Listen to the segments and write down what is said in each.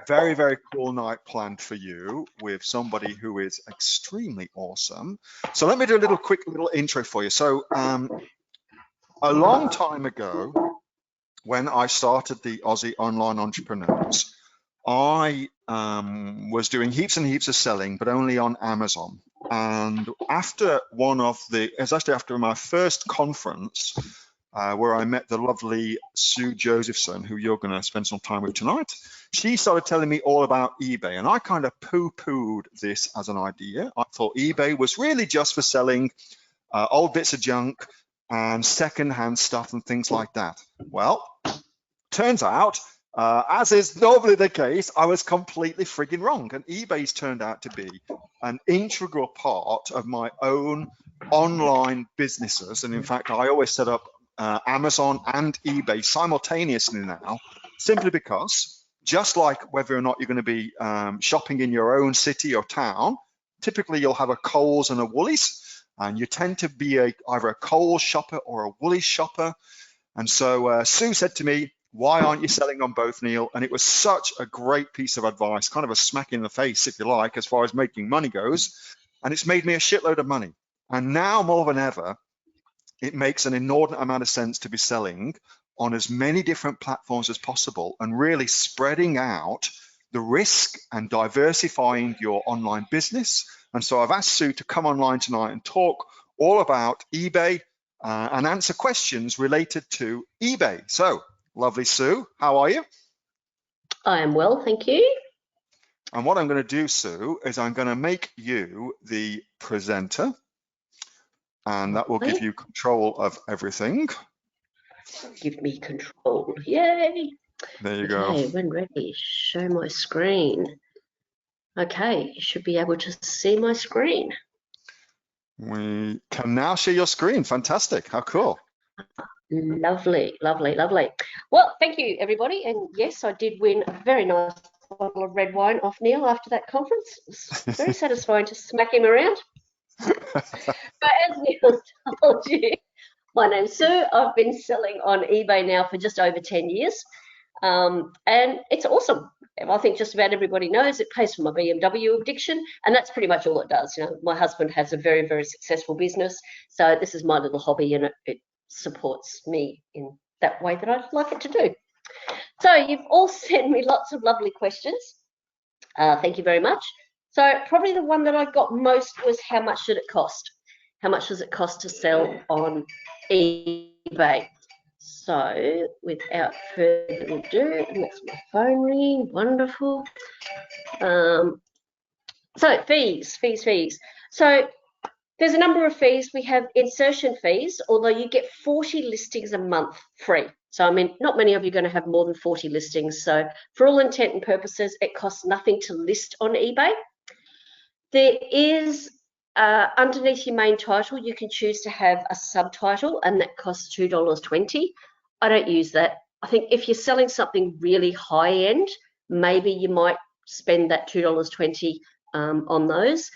very, very cool night planned for you with somebody who is extremely awesome. So let me do a quick little intro for you. So a long time ago, when I started the Aussie Online Entrepreneurs, I was doing heaps and heaps of selling, but only on Amazon. And after it was actually after my first conference, where I met the lovely Sue Josephson, who you're going to spend some time with tonight, she started telling me all about eBay. And I kind of poo-pooed this as an idea. I thought eBay was really just for selling old bits of junk and secondhand stuff and things like that. Well, turns out, as is normally the case, I was completely frigging wrong. And eBay's turned out to be an integral part of my own online businesses. And in fact, I always set up Amazon and eBay simultaneously now, simply because, just like whether or not you're going to be shopping in your own city or town, typically you'll have a Coles and a Woolies, and you tend to be either a Coles shopper or a Woolies shopper. And so Sue said to me, why aren't you selling on both, Neil? And it was such a great piece of advice, kind of a smack in the face, if you like, as far as making money goes. And it's made me a shitload of money. And now more than ever, it makes an inordinate amount of sense to be selling on as many different platforms as possible and really spreading out the risk and diversifying your online business. And so I've asked Sue to come online tonight and talk all about eBay and answer questions related to eBay. So, lovely Sue, how are you? I am well, thank you. And what I'm going to do, Sue, is I'm going to make you the presenter, and that will give you control of everything. Give me control, yay. There you go. Okay, when ready, show my screen. Okay, you should be able to see my screen. We can now share your screen. Fantastic, how cool. Lovely, lovely, lovely. Well, thank you, everybody. And yes, I did win a very nice bottle of red wine off Neil after that conference. It was very satisfying to smack him around. But as Neil told you, my name's Sue. I've been selling on eBay now for just over 10 years. And it's awesome. I think just about everybody knows it pays for my BMW addiction, and that's pretty much all it does. You know, my husband has a very, very successful business, so this is my little hobby, and it supports me in that way that I'd like it to do. So you've all sent me lots of lovely questions. Thank you very much. So probably the one that I got most was, how much did it cost? How much does it cost to sell on eBay? So without further ado, and that's my phone ringing, wonderful. So fees. So there's a number of fees. We have insertion fees, although you get 40 listings a month free. So, I mean, not many of you are going to have more than 40 listings. So for all intent and purposes, it costs nothing to list on eBay. There is, underneath your main title, you can choose to have a subtitle, and that costs $2.20. I don't use that. I think if you're selling something really high end, maybe you might spend that $2.20 on those.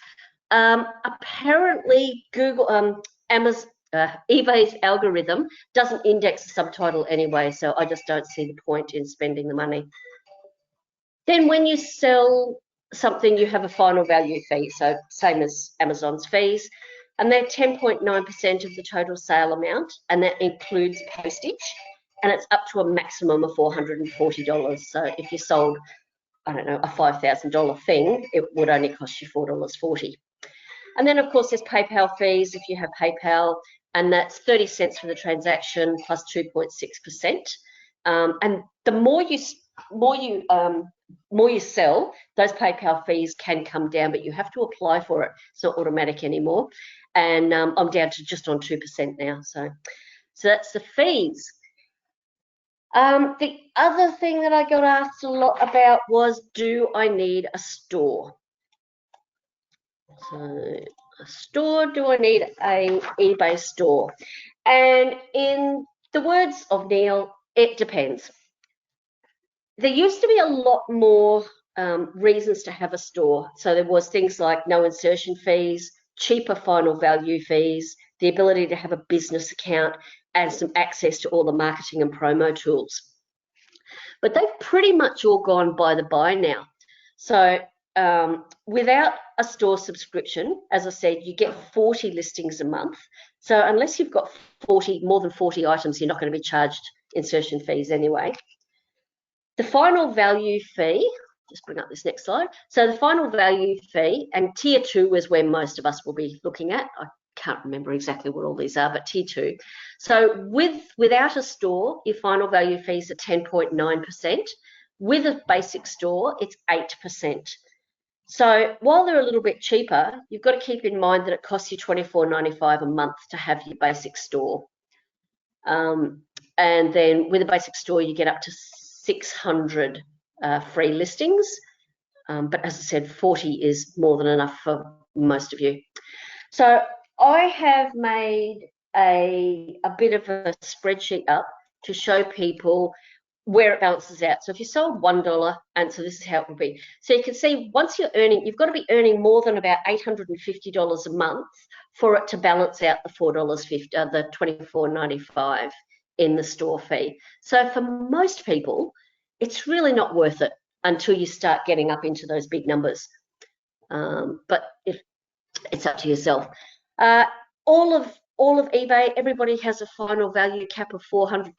Apparently, eBay's algorithm doesn't index the subtitle anyway, so I just don't see the point in spending the money. Then when you sell something, you have a final value fee, so same as Amazon's fees, and they're 10.9% of the total sale amount, and that includes postage, and it's up to a maximum of $440. So if you sold, I don't know, a $5,000 thing, it would only cost you $4.40. And then, of course, there's PayPal fees if you have PayPal, and that's 30 cents for the transaction plus 2.6%. And the more you sell, those PayPal fees can come down, but you have to apply for it. It's not automatic anymore. And I'm down to just on 2% now. So that's the fees. The other thing that I got asked a lot about was, do I need a store? So a store, do I need an eBay store? And in the words of Neil, it depends. There used to be a lot more reasons to have a store. So there was things like no insertion fees, cheaper final value fees, the ability to have a business account, and some access to all the marketing and promo tools. but they've pretty much all gone by the by now. So without a store subscription, as I said, you get 40 listings a month. So unless you've got more than 40 items, you're not going to be charged insertion fees anyway. The final value fee, just bring up this next slide. So the final value fee, and tier 2 is where most of us will be looking at. I can't remember exactly what all these are, but tier 2. So without a store, your final value fee is at 10.9%. With a basic store, it's 8%. So while they're a little bit cheaper, you've got to keep in mind that it costs you $24.95 a month to have your basic store. And then with a basic store, you get up to 600 free listings. But as I said, 40 is more than enough for most of you. So I have made a bit of a spreadsheet up to show people where it balances out. So if you sold $1, and so this is how it would be. So you can see once you're earning, you've got to be earning more than about $850 a month for it to balance out the $4.50, the $24.95 in the store fee. So for most people, it's really not worth it until you start getting up into those big numbers. But it's up to yourself. All of eBay, everybody has a final value cap of $400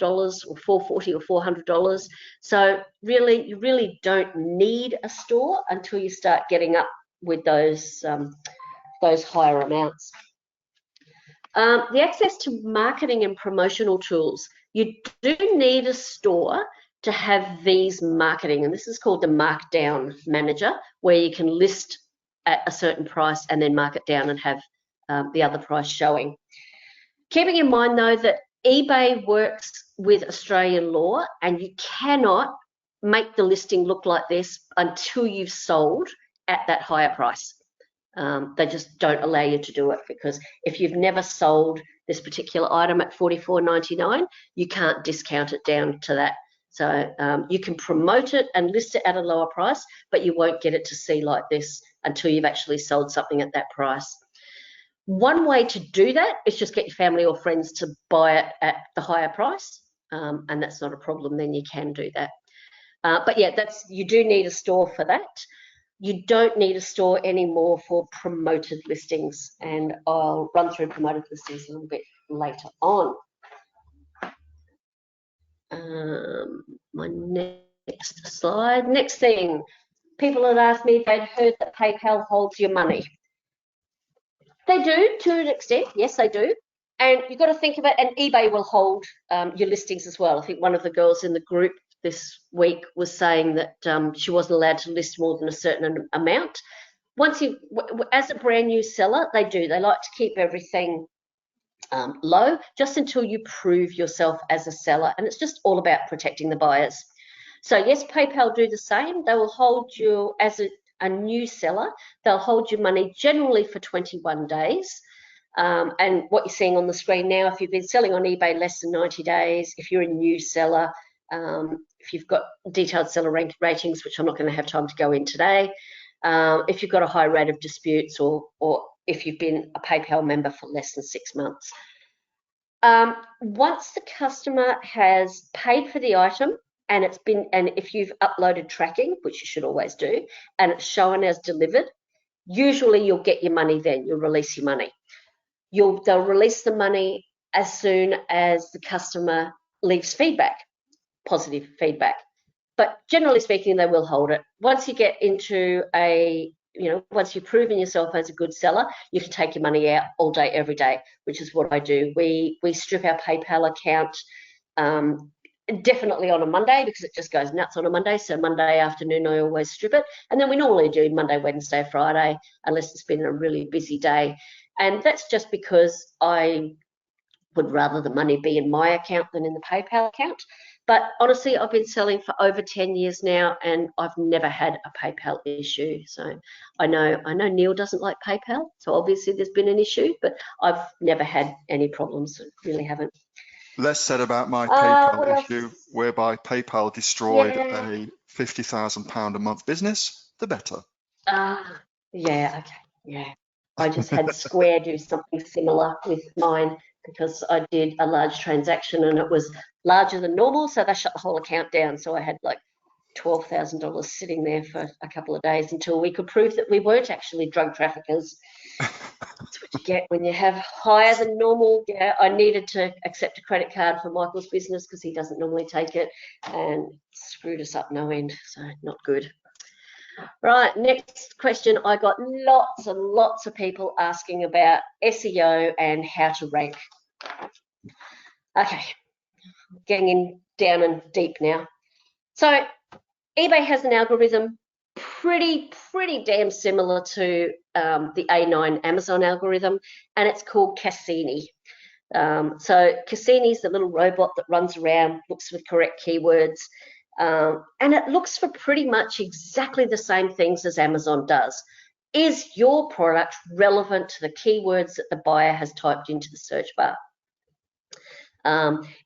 or $440 or $400. So really, you really don't need a store until you start getting up with those higher amounts. The access to marketing and promotional tools. You do need a store to have these marketing, and this is called the markdown manager, where you can list at a certain price and then mark it down and have the other price showing. Keeping in mind, though, that eBay works with Australian law, and you cannot make the listing look like this until you've sold at that higher price. They just don't allow you to do it, because if you've never sold this particular item at $44.99, you can't discount it down to that. So you can promote it and list it at a lower price, but you won't get it to see like this until you've actually sold something at that price. One way to do that is just get your family or friends to buy it at the higher price, and that's not a problem. Then you can do that. But yeah, you do need a store for that. You don't need a store anymore for promoted listings, and I'll run through promoted listings a little bit later on. My next slide. Next thing, people had asked me if they'd heard that PayPal holds your money. They do, to an extent. Yes, they do. And you've got to think about, and eBay will hold your listings as well. I think one of the girls in the group this week was saying that she wasn't allowed to list more than a certain amount. As a brand new seller, they do. They like to keep everything low just until you prove yourself as a seller, and it's just all about protecting the buyers. So yes, PayPal do the same. They will hold you as a new seller. They'll hold your money generally for 21 days. And what you're seeing on the screen now, if you've been selling on eBay less than 90 days, if you're a new seller, if you've got detailed seller ratings, which I'm not going to have time to go in today, if you've got a high rate of disputes, or if you've been a PayPal member for less than 6 months. Once the customer has paid for the item and if you've uploaded tracking, which you should always do, and it's shown as delivered, usually you'll get your money then. You'll release your money. They'll release the money as soon as the customer leaves feedback, positive feedback. But generally speaking, they will hold it. Once you get into once you've proven yourself as a good seller, you can take your money out all day, every day, which is what I do. We strip our PayPal account definitely on a Monday, because it just goes nuts on a Monday. So Monday afternoon, I always strip it. And then we normally do Monday, Wednesday, Friday, unless it's been a really busy day. And that's just because I would rather the money be in my account than in the PayPal account. But honestly, I've been selling for over 10 years now, and I've never had a PayPal issue. So I know Neil doesn't like PayPal, so obviously there's been an issue, but I've never had any problems. Really haven't. Less said about my PayPal issue, whereby PayPal destroyed a £50,000 a month business, the better. Yeah, okay, yeah. I just had Square do something similar with mine, because I did a large transaction and it was larger than normal, so they shut the whole account down. So I had like $12,000 sitting there for a couple of days until we could prove that we weren't actually drug traffickers. That's what you get when you have higher than normal. Yeah, I needed to accept a credit card for Michael's business because he doesn't normally take it, and screwed us up no end, so not good. Right, next question. I got lots and lots of people asking about SEO and how to rank. Okay, getting in down and deep now. So eBay has an algorithm pretty damn similar to the A9 Amazon algorithm, and it's called Cassini. So Cassini is the little robot that runs around, looks for the correct keywords, and it looks for pretty much exactly the same things as Amazon does. Is your product relevant to the keywords that the buyer has typed into the search bar?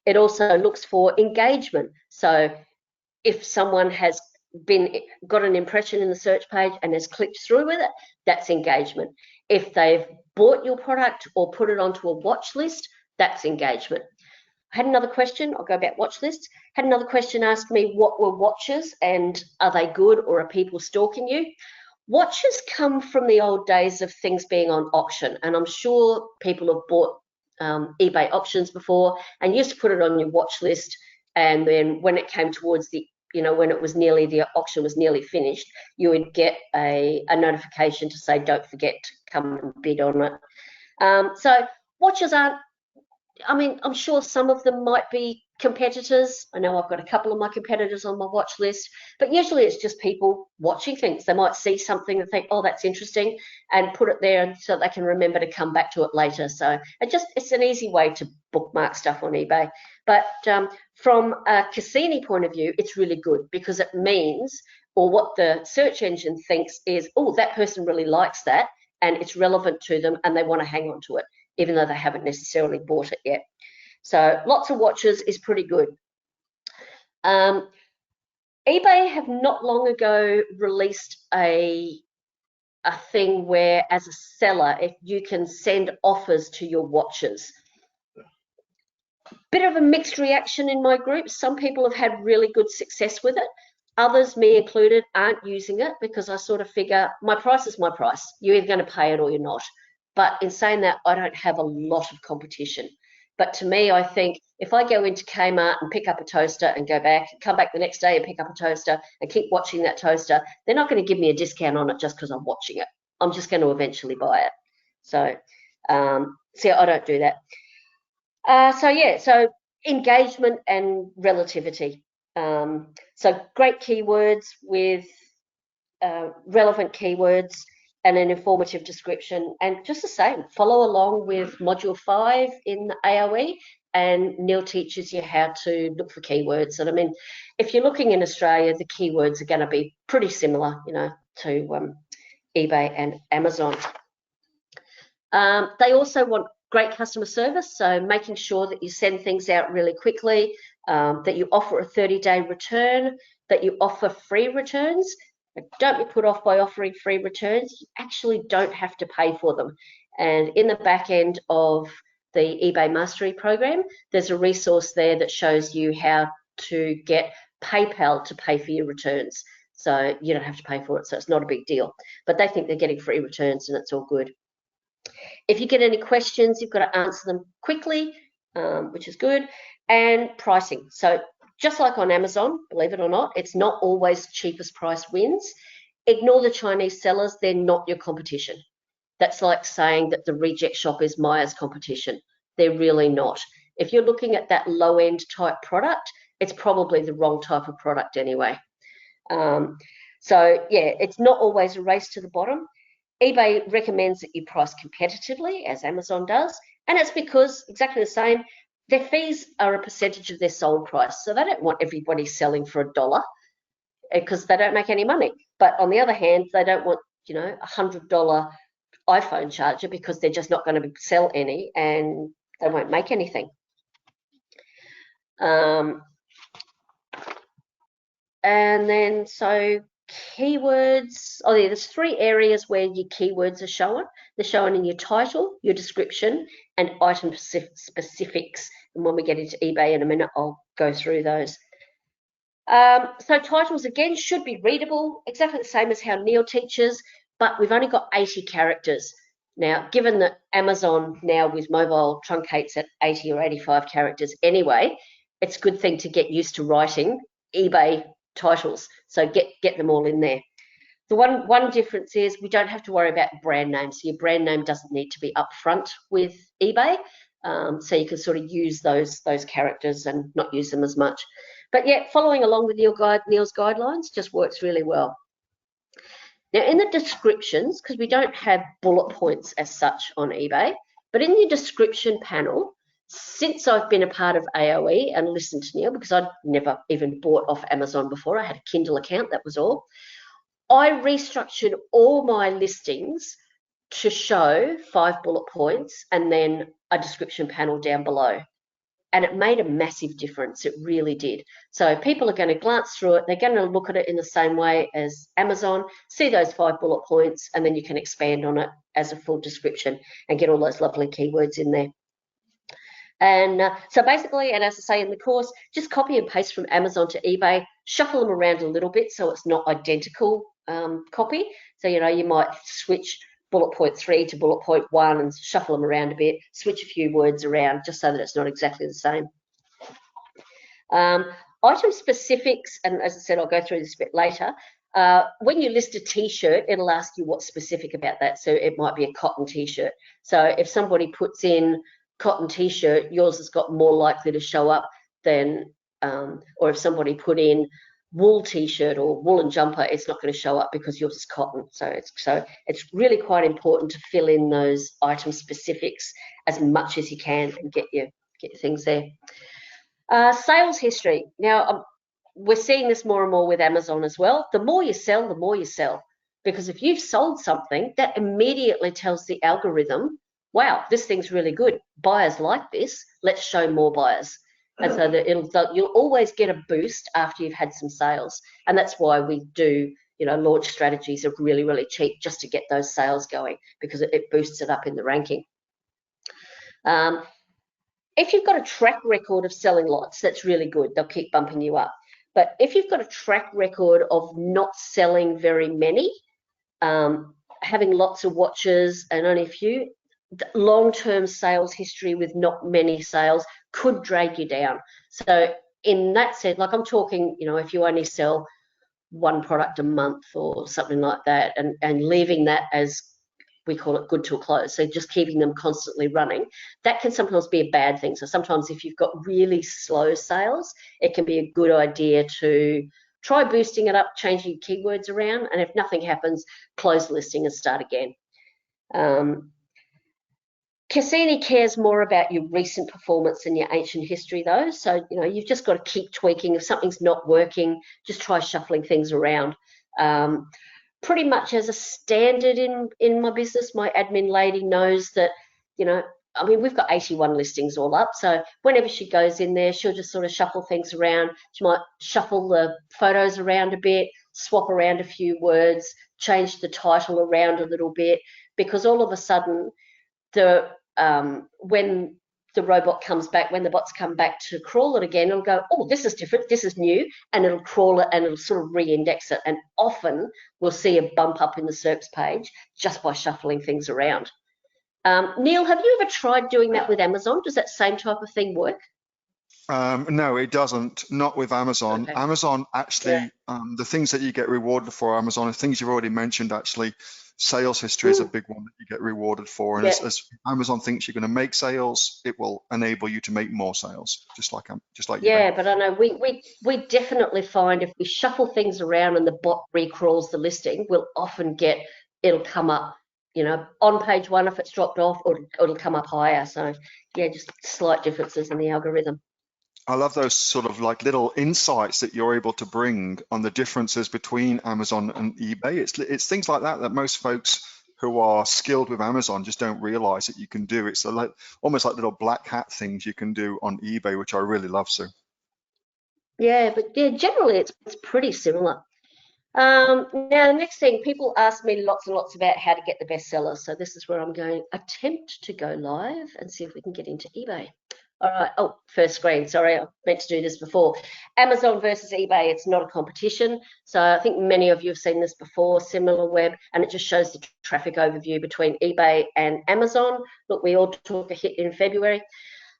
It also looks for engagement. So if someone has got an impression in the search page and has clicked through with it, that's engagement. If they've bought your product or put it onto a watch list, that's engagement. I had another question, I'll go about watch lists. Had another question asked me, what were watches and are they good or are people stalking you? Watches come from the old days of things being on auction, and I'm sure people have bought eBay auctions before and used to put it on your watch list, and then when it came towards the, when it was nearly, the auction was nearly finished, you would get a notification to say, don't forget to come and bid on it. So watches aren't, I'm sure some of them might be competitors. I know I've got a couple of my competitors on my watch list, but usually it's just people watching things. They might see something and think, oh, that's interesting, and put it there so they can remember to come back to it later. So it's an easy way to bookmark stuff on eBay. But from a Cassini point of view, it's really good because it means, or what the search engine thinks is, oh, that person really likes that and it's relevant to them and they want to hang on to it, even though they haven't necessarily bought it yet. So lots of watches is pretty good. eBay have not long ago released a thing where, as a seller, if you can send offers to your watches. Bit of a mixed reaction in my group. Some people have had really good success with it. Others, me included, aren't using it because I sort of figure my price is my price. You're either going to pay it or you're not. But in saying that, I don't have a lot of competition. But to me, I think if I go into Kmart and pick up a toaster and go back, come back the next day and pick up a toaster and keep watching that toaster, they're not going to give me a discount on it just because I'm watching it. I'm just going to eventually buy it. So, see, I don't do that. So engagement and relativity. So great keywords with relevant keywords and an informative description, and just the same, follow along with module 5 in AOE, and Neil teaches you how to look for keywords. And I mean, if you're looking in Australia, the keywords are going to be pretty similar, to eBay and Amazon. They also want great customer service, so making sure that you send things out really quickly, that you offer a 30-day return, that you offer free returns. Don't be put off by offering free returns. You actually don't have to pay for them. And in the back end of the eBay Mastery program, there's a resource there that shows you how to get PayPal to pay for your returns. So you don't have to pay for it, so it's not a big deal. But they think they're getting free returns and it's all good. If you get any questions, you've got to answer them quickly, which is good. And pricing. So just like on Amazon, believe it or not, it's not always cheapest price wins. Ignore the Chinese sellers. They're not your competition. That's like saying that the reject shop is Myers' competition. They're really not. If you're looking at that low-end type product, it's probably the wrong type of product anyway. So, yeah, it's not always a race to the bottom. eBay recommends that you price competitively, as Amazon does, and it's because, exactly the same, their fees are a percentage of their sold price. So they don't want everybody selling for $1 because they don't make any money. But on the other hand, they don't want, a $100 iPhone charger because they're just not going to sell any and they won't make anything. And then, so keywords. Oh, yeah, there's 3 areas where your keywords are shown. They're shown in your title, your description, and item specifics. And when we get into eBay in a minute, I'll go through those. So titles, again, should be readable, exactly the same as how Neil teaches, but we've only got 80 characters. Now, given that Amazon now with mobile truncates at 80 or 85 characters anyway, it's a good thing to get used to writing eBay titles. So get them all in there. The one difference is we don't have to worry about brand names. So your brand name doesn't need to be upfront with eBay. So you can sort of use those characters and not use them as much. But yeah, following along with Neil's guidelines just works really well. Now, in the descriptions, because we don't have bullet points as such on eBay, but in the description panel, since I've been a part of AOE and listened to Neil, because I'd never even bought off Amazon before, I had a Kindle account, that was all, I restructured all my listings to show 5 bullet points and then a description panel down below. And it made a massive difference. It really did. So people are going to glance through it. They're going to look at it in the same way as Amazon, see those 5 bullet points, and then you can expand on it as a full description and get all those lovely keywords in there. And so basically, and as I say in the course, just copy and paste from Amazon to eBay, shuffle them around a little bit so it's not identical copy. So, you know, you might switch bullet point 3 to bullet point 1 and shuffle them around a bit, switch a few words around just so that it's not exactly the same. Item specifics, and as I said, I'll go through this a bit later. When you list a t-shirt, it'll ask you what's specific about that. So it might be a cotton t-shirt. So if somebody puts in cotton t-shirt, yours has got more likely to show up than, or if somebody put in wool t-shirt or woolen jumper, it's not going to show up because yours is cotton. So it's really quite important to fill in those item specifics as much as you can and get your things there. Sales history. Now, we're seeing this more and more with Amazon as well. The more you sell, the more you sell. Because if you've sold something, that immediately tells the algorithm, wow, this thing's really good. Buyers like this. Let's show more buyers. And so that you'll always get a boost after you've had some sales. And that's why we do, you know, launch strategies are really, really cheap just to get those sales going because it boosts it up in the ranking. If you've got a track record of selling lots, that's really good. They'll keep bumping you up. But if you've got a track record of not selling very many, having lots of watches and only a few, long-term sales history with not many sales could drag you down. So in that sense, like I'm talking, you know, if you only sell 1 product a month or something like that and leaving that as, we call it good till close, so just keeping them constantly running, that can sometimes be a bad thing. So sometimes if you've got really slow sales, it can be a good idea to try boosting it up, changing keywords around, and if nothing happens, close the listing and start again. Cassini cares more about your recent performance than your ancient history though. So, you know, you've just got to keep tweaking. If something's not working, just try shuffling things around. Pretty much as a standard in my business, my admin lady knows that, you know, I mean, we've got 81 listings all up. So whenever she goes in there, she'll just sort of shuffle things around. She might shuffle the photos around a bit, swap around a few words, change the title around a little bit, because all of a sudden, when the robot comes back, when the bots come back to crawl it again, it'll go, oh, this is different, this is new, and it'll crawl it and it'll sort of re-index it. And often we'll see a bump up in the SERPs page just by shuffling things around. Neil, have you ever tried doing that with Amazon? Does that same type of thing work? No, it doesn't. Not with Amazon. Okay. Amazon actually, the things that you get rewarded for Amazon are things you've already mentioned. Actually, sales history is a big one that you get rewarded for. And as Amazon thinks you're going to make sales, it will enable you to make more sales, just like yeah. But I know we definitely find if we shuffle things around and the bot recrawls the listing, we'll often get it'll come up, you know, on page 1 if it's dropped off, or it'll come up higher. So yeah, just slight differences in the algorithm. I love those sort of like little insights that you're able to bring on the differences between Amazon and eBay. It's things like that that most folks who are skilled with Amazon just don't realize that you can do. It's almost like little black hat things you can do on eBay, which I really love, Sue. Yeah, but yeah, generally it's pretty similar. Now, the next thing, people ask me lots and lots about how to get the bestsellers. So this is where I'm going to attempt to go live and see if we can get into eBay. All right. Oh, first screen. Sorry, I meant to do this before. Amazon versus eBay. It's not a competition. So I think many of you have seen this before, SimilarWeb, and it just shows the traffic overview between eBay and Amazon. Look, we all took a hit in February.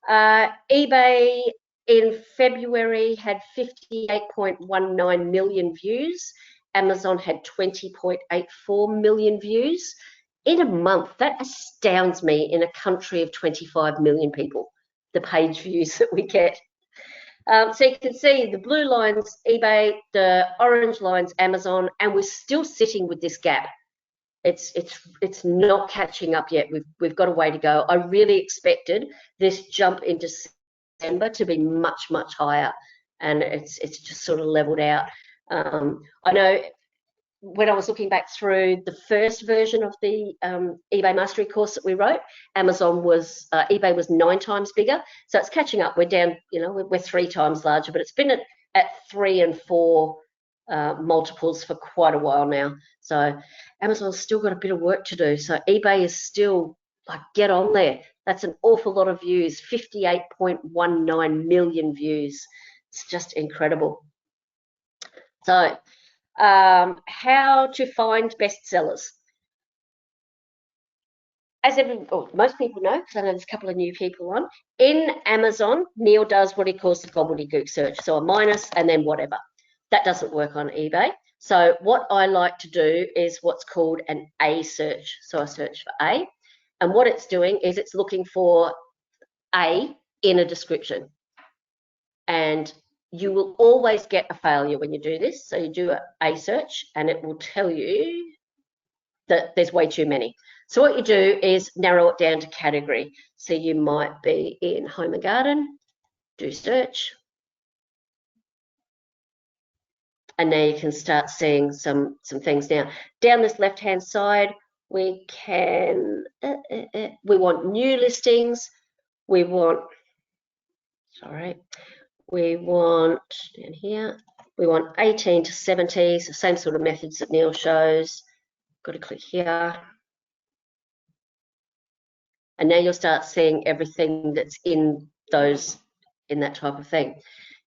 eBay in February had 58.19 million views. Amazon had 20.84 million views. In a month, that astounds me in a country of 25 million people, the page views that we get. So you can see the blue lines, eBay, the orange lines, Amazon, and we're still sitting with this gap. It's not catching up yet. We've got a way to go. I really expected this jump in December to be much, much higher, and it's just sort of leveled out. I know when I was looking back through the first version of the eBay Mastery course that we wrote, eBay was 9 times bigger, so it's catching up. We're down, we're 3 times larger, but it's been at 3 and 4 multiples for quite a while now. So Amazon's still got a bit of work to do. So eBay is still like, get on there. That's an awful lot of views, 58.19 million views. It's just incredible. So how to find bestsellers. As most people know, because I know there's a couple of new people on, in Amazon, Neil does what he calls the gobbledygook search. So a minus and then whatever. That doesn't work on eBay. So what I like to do is what's called an A search. So I search for A, and what it's doing is it's looking for A in a description. And you will always get a failure when you do this. So you do an A search and it will tell you that there's way too many. So what you do is narrow it down to category. So you might be in home and garden, do search. And now you can start seeing some things now. Down this left-hand side, we can, we want new listings. We want, down here, we want 18 to 70, so same sort of methods that Neil shows. Got to click here. And now you'll start seeing everything that's in that type of thing.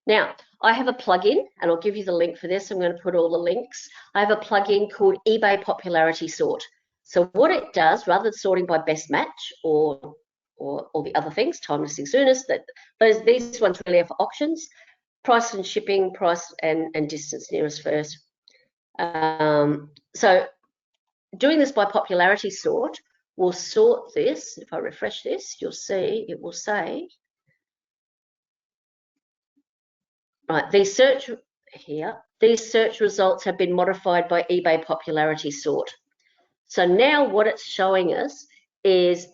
Now, I have a plugin, and I'll give you the link for this. I'm going to put all the links. I have a plugin called eBay Popularity Sort. So what it does, rather than sorting by best match or the other things, time listing soonest, these ones really are for auctions, price and shipping, price and distance nearest first. So doing this by popularity sort will sort this. If I refresh this, you'll see it will say, right, these search results have been modified by eBay Popularity Sort. So now what it's showing us is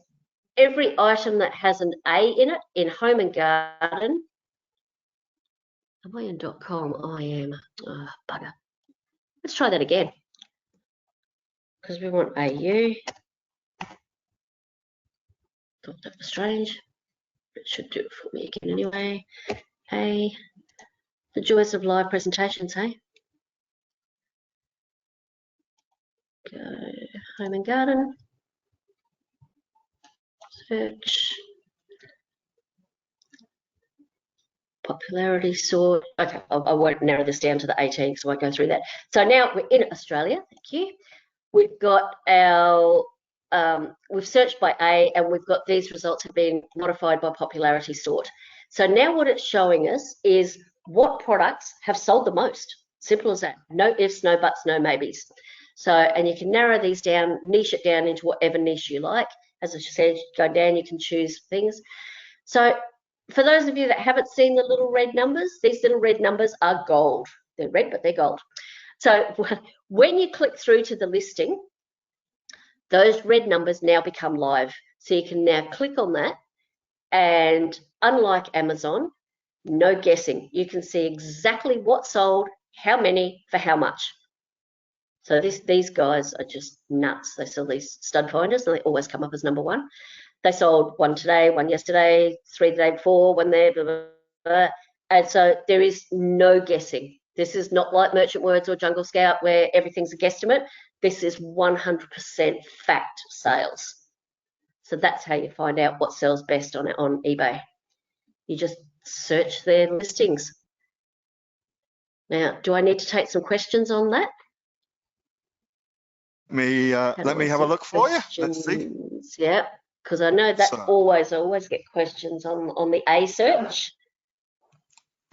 every item that has an A in it in home and garden. Am I in .com? I am. Oh, bugger. Let's try that again. Because we want AU. Thought that was strange. It should do it for me again anyway. The joys of live presentations, hey? Go home and garden. Search. Popularity sort. Okay, I won't narrow this down to the 18, so I won't go through that. So now we're in Australia. Thank you. We've got our, we've searched by A, and we've got these results have been modified by popularity sort. So now what it's showing us is what products have sold the most. Simple as that. No ifs, no buts, no maybes. So, and you can narrow these down, niche it down into whatever niche you like. As I said, go down, you can choose things. So for those of you that haven't seen the little red numbers, these little red numbers are gold. They're red, but they're gold. So when you click through to the listing, those red numbers now become live. So you can now click on that, and unlike Amazon, no guessing. You can see exactly what sold, how many, for how much. So these guys are just nuts. They sell these stud finders, and they always come up as #1. They sold 1 today, 1 yesterday, 3 the day before, 1 there, blah, blah, blah. And so there is no guessing. This is not like Merchant Words or Jungle Scout where everything's a guesstimate. This is 100% fact sales. So that's how you find out what sells best on eBay. You just search their listings. Now, do I need to take some questions on that? Let me have a look for you. Let's see. Yeah, because I know that I always get questions on the A search.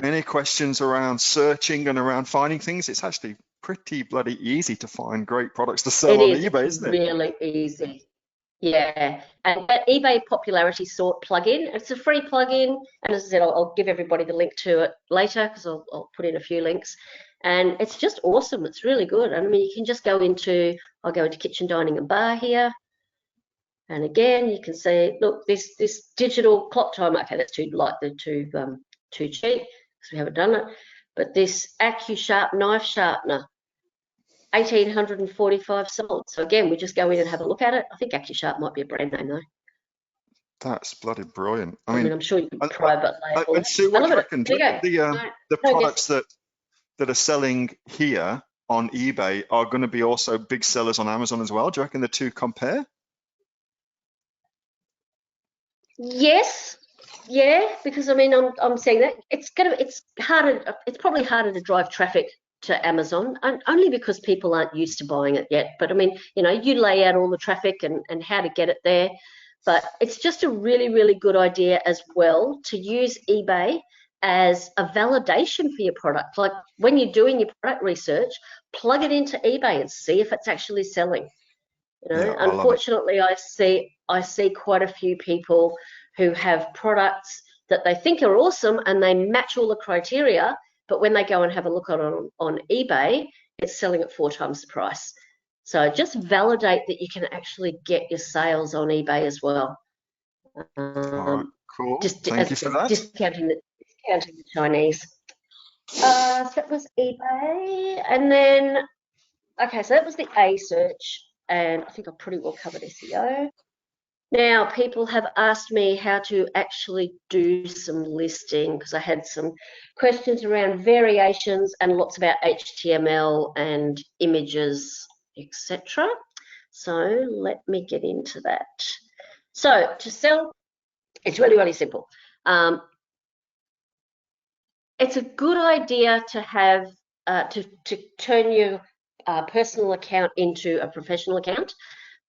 Any questions around searching and around finding things? It's actually pretty bloody easy to find great products to sell on eBay, isn't it? Really easy. Yeah, and that eBay popularity sort plugin, it's a free plugin, and as I said, I'll give everybody the link to it later because I'll put in a few links, and it's just awesome. It's really good. I mean, you can just go into, I'll go into kitchen, dining, and bar here, and again, you can see, look, this digital clock timer. Okay, that's too light, too cheap because we haven't done it. But this AccuSharp knife sharpener, 1,845 sold. So again, we just go in and have a look at it. I think AccuSharp might be a brand name though. That's bloody brilliant. I mean, I'm sure you can private label. And Sue, what do you reckon? The products that are selling here on eBay are going to be also big sellers on Amazon as well. Do you reckon the two compare? Yes, yeah, because I mean, I'm saying that it's harder. It's probably harder to drive traffic to Amazon, and only because people aren't used to buying it yet. But I mean, you know, you lay out all the traffic and how to get it there. But it's just a really, really good idea as well to use eBay as a validation for your product. Like when you're doing your product research, plug it into eBay and see if it's actually selling. You know, Yeah, unfortunately, I see quite a few people who have products that they think are awesome and they match all the criteria, but when they go and have a look on eBay, it's selling at 4 times the price. So just validate that you can actually get your sales on eBay as well. all right, cool. Thank you for that. Discounting the Chinese. So that was eBay, and then okay, so that was the A search, and I think I pretty well covered SEO. Now, people have asked me how to actually do some listing because I had some questions around variations and lots about HTML and images, etc. So let me get into that. So to sell, it's really, really simple. It's a good idea to have to turn your personal account into a professional account,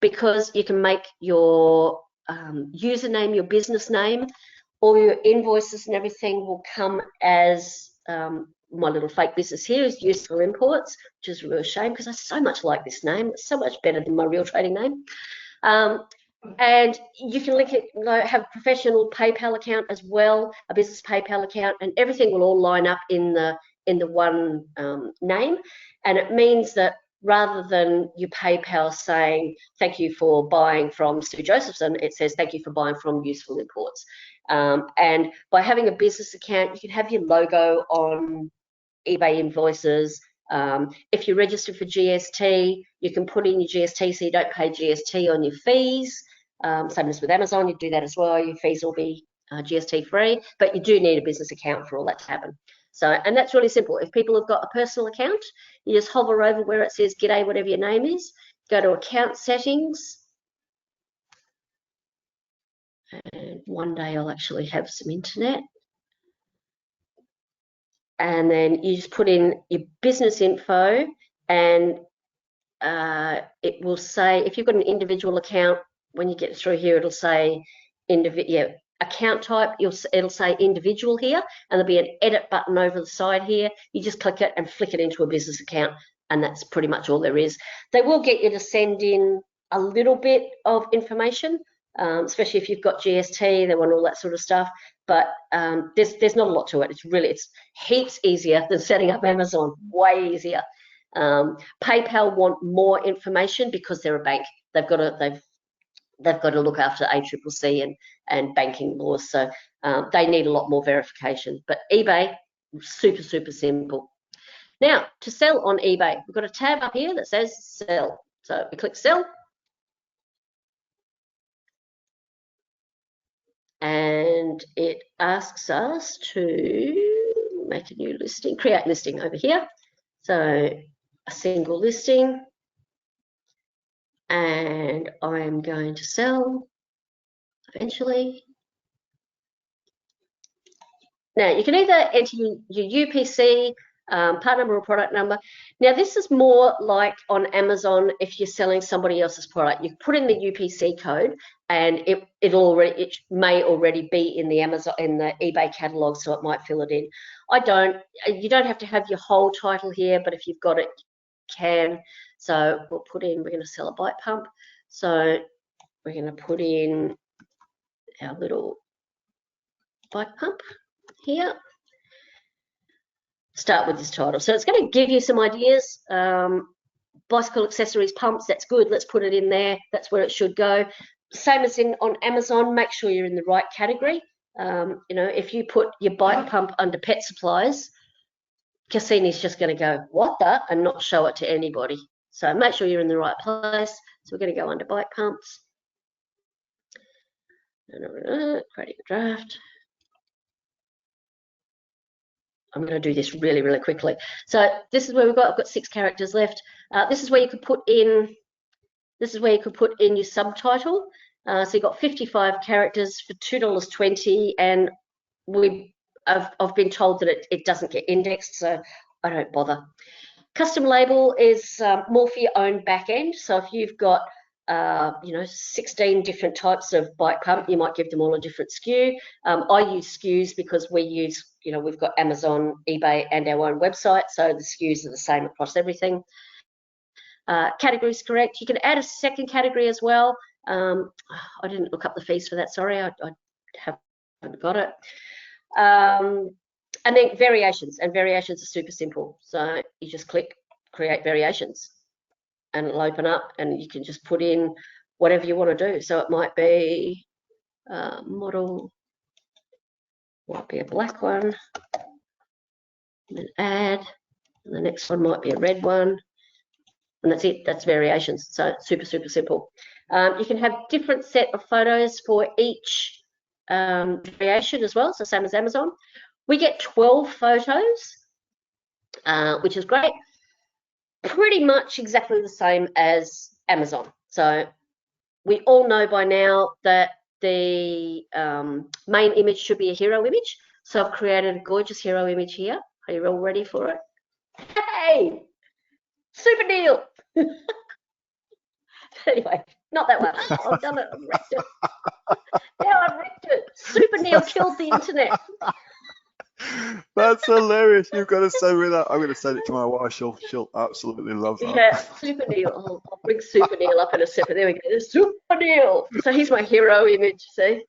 because you can make your username your business name. All your invoices and everything will come as my little fake business here is Useful Imports, which is a real shame because I so much like this name. It's so much better than my real trading name. And you can link it, have a professional PayPal account as well, a business PayPal account, and everything will all line up in the one name. And it means that rather than your PayPal saying, thank you for buying from Sue Josephson, it says, thank you for buying from Useful Imports. And by having a business account, you can have your logo on eBay invoices. If you're registered for GST, you can put in your GST so you don't pay GST on your fees. Same as with Amazon, you do that as well. Your fees will be GST free, but you do need a business account for all that to happen. So, and that's really simple. If people have got a personal account, you just hover over where it says G'day, whatever your name is, go to account settings. And one day I'll actually have some internet. And then you just put in your business info, and it will say, if you've got an individual account, when you get through here, it'll say account type, it'll say individual here, and there'll be an edit button over the side here. You just click it and flick it into a business account, and that's pretty much all there is. They will get you to send in a little bit of information, especially if you've got GST, they want all that sort of stuff, but there's not a lot to it. It's heaps easier than setting up Amazon, way easier. PayPal want more information because they're a bank. They've got to look after ACCC and banking laws, so they need a lot more verification. But eBay, super, super simple. Now, to sell on eBay, we've got a tab up here that says sell. So we click sell. And it asks us to make a new listing, create listing over here. So a single listing, and I'm going to sell eventually. Now you can either enter your UPC, part number or product number. Now this is more like on Amazon if you're selling somebody else's product. You put in the UPC code, and it may already be in the Amazon, in the eBay catalog, so it might fill it in. You don't have to have your whole title here, but if you've got it, you can. So we'll put in, we're going to sell a bike pump. So we're going to put in our little bike pump here. Start with this title. So it's going to give you some ideas. Bicycle accessories, pumps, that's good. Let's put it in there. That's where it should go. Same as on Amazon, make sure you're in the right category. You know, if you put your bike pump under pet supplies, Cassini's just going to go, what the? And not show it to anybody. So make sure you're in the right place. So we're going to go under bike pumps. Creating a draft. I'm going to do this really, really quickly. So this is where I've got 6 characters left. This is where you could put in. This is where you could put in your subtitle. So you've got 55 characters for $2.20, and I've been told that it doesn't get indexed, so I don't bother. Custom label is more for your own back end. So if you've got 16 different types of bike pump, you might give them all a different SKU. I use SKUs because we've got Amazon, eBay, and our own website, so the SKUs are the same across everything. Category is correct. You can add a second category as well. I didn't look up the fees for that, sorry, I haven't got it. And then variations, and variations are super simple. So you just click create variations, and it'll open up, and you can just put in whatever you want to do. So it might be model, might be a black one, and then add, and the next one might be a red one, and that's it. That's variations. So super, super simple. You can have different set of photos for each variation as well, so same as Amazon. We get 12 photos, which is great. Pretty much exactly the same as Amazon. So we all know by now that the main image should be a hero image. So I've created a gorgeous hero image here. Are you all ready for it? Hey, Super Neil. Anyway, not that one. Oh, I've done it. I've wrecked it. Now I've wrecked it. Super Neil killed the internet. That's hilarious. You've got to send me that. I'm going to send it to my wife. She'll absolutely love that. Yeah, Super Neil. I'll bring Super Neil up in a second. There we go. There's Super Neil. So he's my hero image, see?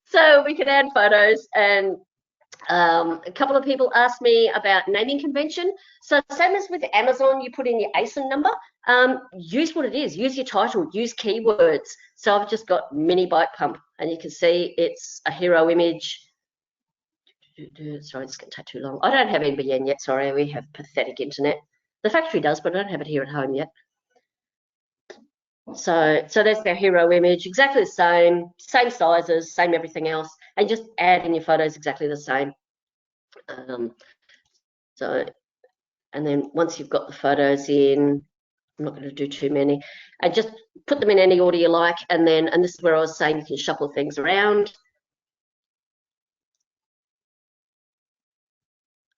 So we can add photos, and a couple of people asked me about naming convention. So same as with Amazon, you put in your ASIN number. Use what it is. Use your title. Use keywords. So I've just got mini bike pump, and you can see it's a hero image. Sorry, it's going to take too long. I don't have NBN yet. Sorry, we have pathetic internet. The factory does, but I don't have it here at home yet. So there's their hero image, exactly the same sizes, same everything else, and just add in your photos exactly the same. And then once you've got the photos in, I'm not going to do too many, and just put them in any order you like, and this is where I was saying you can shuffle things around.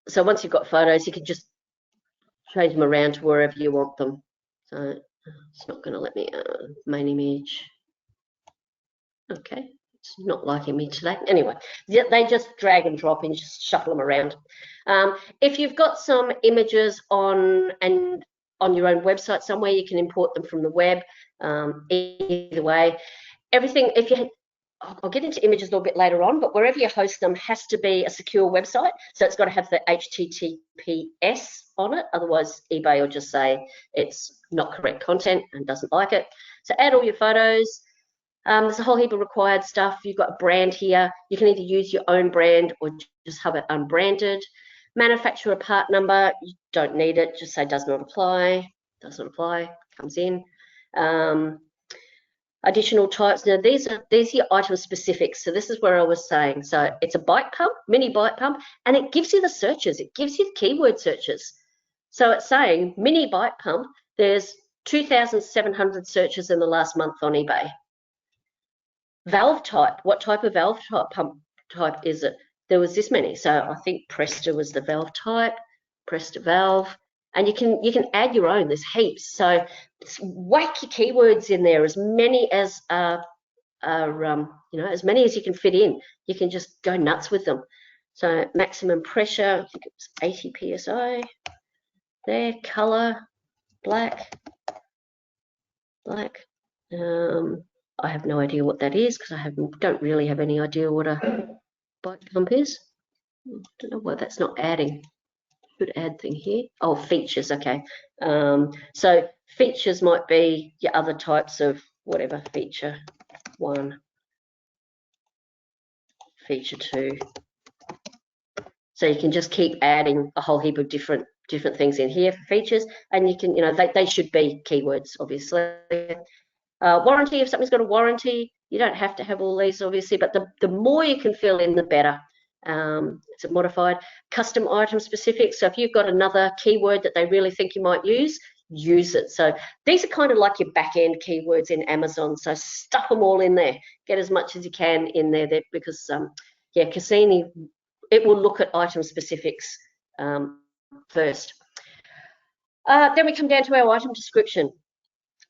So once you've got photos, you can just change them around to wherever you want them. So it's not going to let me main image. Okay, it's not liking me today. Anyway, they just drag and drop and just shuffle them around. If you've got some images on your own website somewhere, you can import them from the web. Either way, everything. I'll get into images a little bit later on, but wherever you host them has to be a secure website. So it's got to have the HTTPS on it. Otherwise, eBay will just say it's not correct content and doesn't like it. So add all your photos. There's a whole heap of required stuff. You've got a brand here. You can either use your own brand or just have it unbranded. Manufacturer part number, you don't need it. Just say does not apply. Does not apply, comes in. additional types. Now these are your item specifics. So this is where I was saying. So it's a bike pump, mini bike pump, and it gives you the searches. It gives you the keyword searches. So it's saying mini bike pump. There's 2,700 searches in the last month on eBay. Valve type. What type of valve type pump type is it? There was this many. So I think Presta was the valve type. Presta valve. And you can add your own. There's heaps. So whack your keywords in there, as many as as many as you can fit in. You can just go nuts with them. So maximum pressure, I think it was 80 psi. There, color, black. I have no idea what that is because I don't really have any idea what a bike pump is. I don't know why that's not adding. Good add thing here. Oh, features, okay. So features might be your other types of whatever, feature 1, feature 2. So you can just keep adding a whole heap of different things in here for features, and you can, they should be keywords, obviously. Warranty, if something's got a warranty, you don't have to have all these, obviously, but the more you can fill in, the better. It's a modified custom item specific. So if you've got another keyword that they really think you might use it. So these are kind of like your back end keywords in Amazon. So stuff them all in there. Get as much as you can in there, because Cassini, it will look at item specifics first. Then we come down to our item description.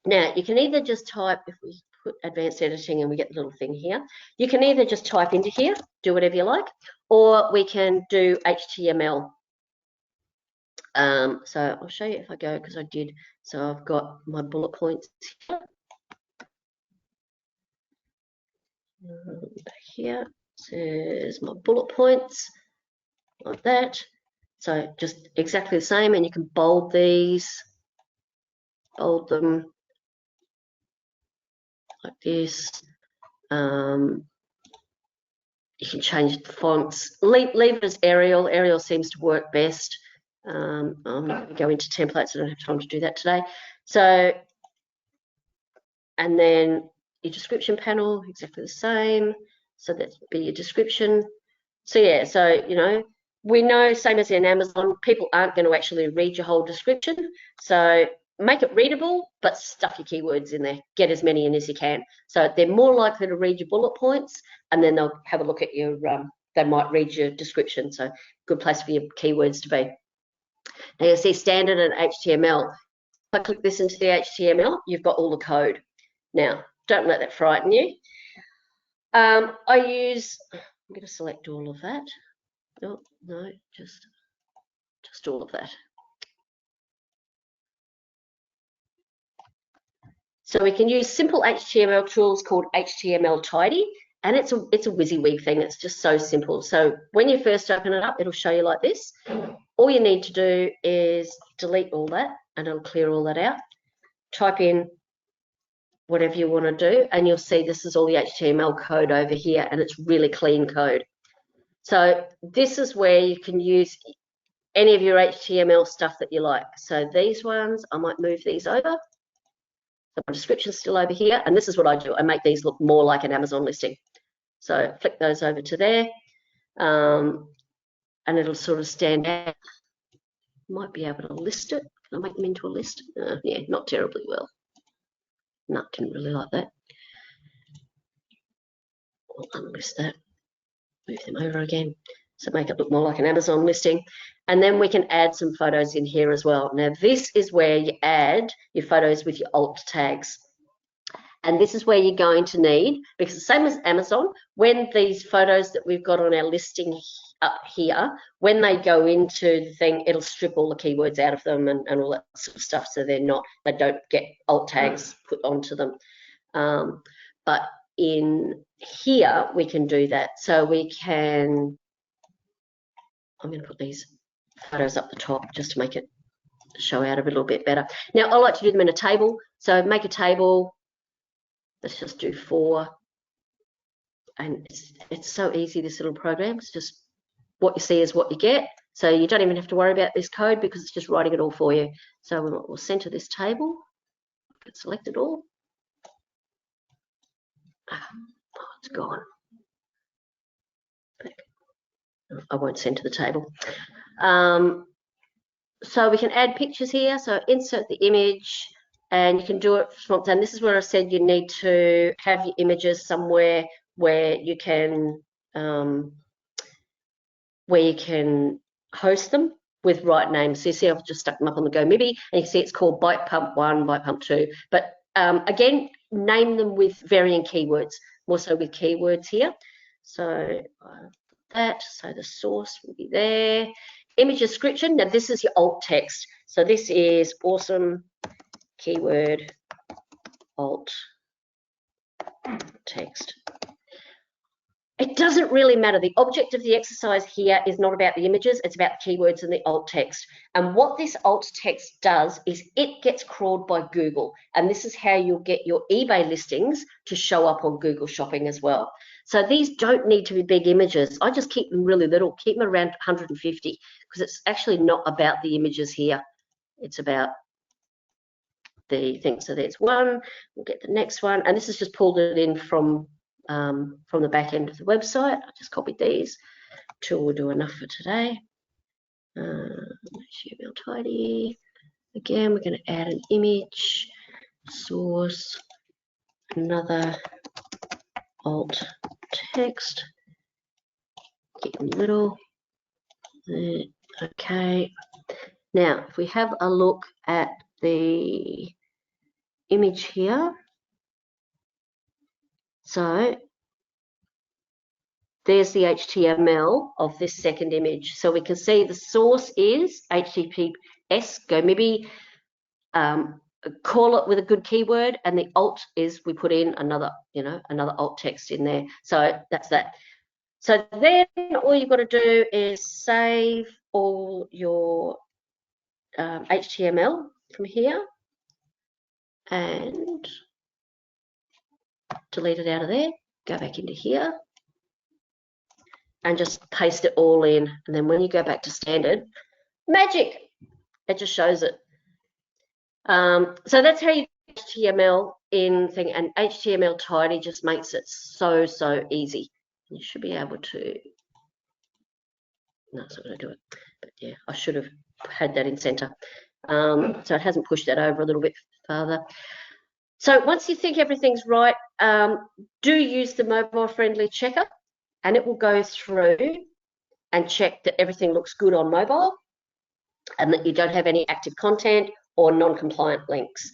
Now you can either just type, if we put advanced editing and we get the little thing here, you can either just type into here, do whatever you like, or we can do HTML. So I'll show you if I go, because I did. So I've got my bullet points here. Back here says my bullet points, like that. So just exactly the same, and you can bold these, bold them like this. You can change the fonts. Leave it as Arial. Arial seems to work best. I'm not going to go into templates. I don't have time to do that today. So, and then your description panel, exactly the same. So that'd be your description. So yeah, so we know, same as in Amazon, people aren't going to actually read your whole description. So make it readable, but stuff your keywords in there. Get as many in as you can. So they're more likely to read your bullet points, and then they'll have a look at your, they might read your description. So good place for your keywords to be. Now you'll see standard and HTML. If I click this into the HTML, you've got all the code. Now, don't let that frighten you. I'm going to select all of that. Oh, no, just all of that. So we can use simple HTML tools called HTML Tidy, and it's a WYSIWYG thing. It's just so simple. So when you first open it up, it'll show you like this. All you need to do is delete all that, and it'll clear all that out. Type in whatever you want to do, and you'll see this is all the HTML code over here, and it's really clean code. So this is where you can use any of your HTML stuff that you like. So these ones, I might move these over. So my description's still over here, and this is what I do. I make these look more like an Amazon listing. So flick those over to there, and it'll sort of stand out. Might be able to list it. Can I make them into a list? Yeah, not terribly well. No, didn't really like that. I'll unlist that. Move them over again. So make it look more like an Amazon listing. And then we can add some photos in here as well. Now this is where you add your photos with your alt tags. And this is where you're going to need, because the same as Amazon, when these photos that we've got on our listing up here, when they go into the thing, it'll strip all the keywords out of them and all that sort of stuff. So they don't get alt tags put onto them. But in here, we can do that. So we can, I'm going to put these photos up the top just to make it show out a little bit better. Now, I like to do them in a table. So make a table. Let's just do 4. And it's so easy, this little program. It's just what you see is what you get. So you don't even have to worry about this code because it's just writing it all for you. So we'll center this table. Select it all. Oh, it's gone. I won't send to the table. So we can add pictures here. So insert the image, and you can do it from, and this is where I said you need to have your images somewhere where you can host them with right names. So you see I've just stuck them up on the Go Mibi, and you can see it's called Bite Pump 1, Bite Pump 2. But again, name them with varying keywords, more so with keywords here. So so the source will be there. Image description, now this is your alt text. So this is awesome keyword alt text. It doesn't really matter. The object of the exercise here is not about the images, it's about the keywords and the alt text. And what this alt text does is it gets crawled by Google. And this is how you'll get your eBay listings to show up on Google Shopping as well. So these don't need to be big images. I just keep them really little, keep them around 150, because it's actually not about the images here. It's about the thing. So there's one, we'll get the next one. And this is just pulled it in from the back end of the website. I just copied these. Two will do enough for today. HTML tidy. Again, we're going to add an image, source, another alt text. Keep them little. Okay. Now, if we have a look at the image here, so there's the HTML of this second image. So we can see the source is HTTPS, Go Mibi, call it with a good keyword, and the alt is we put in another alt text in there. So that's that. So then all you've got to do is save all your HTML from here and delete it out of there, go back into here and just paste it all in. And then when you go back to standard, magic, it just shows it. So that's how you do HTML in thing, and HTML tidy just makes it so easy. You should be able to, no, it's not going to do it, but yeah, I should have had that in center. So it hasn't pushed that over a little bit further. So once you think everything's right, do use the mobile friendly checker, and it will go through and check that everything looks good on mobile and that you don't have any active content or non-compliant links.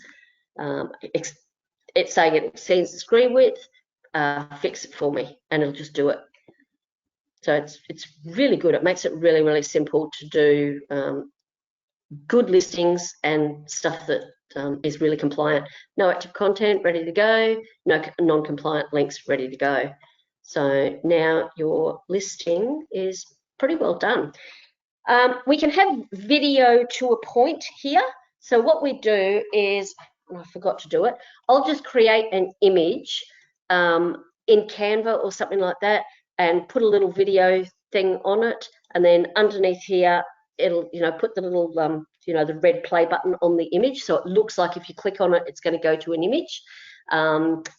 It's saying it exceeds the screen width, fix it for me, and it'll just do it. So it's really good. It makes it really simple to do good listings and stuff that is really compliant. No active content, ready to go. No non-compliant links, ready to go. So now your listing is pretty well done. We can have video to a point here. So what we do is, I forgot to do it, I'll just create an image in Canva or something like that and put a little video thing on it, and then underneath here it'll put the little the red play button on the image, so it looks like if you click on it it's going to go to an image.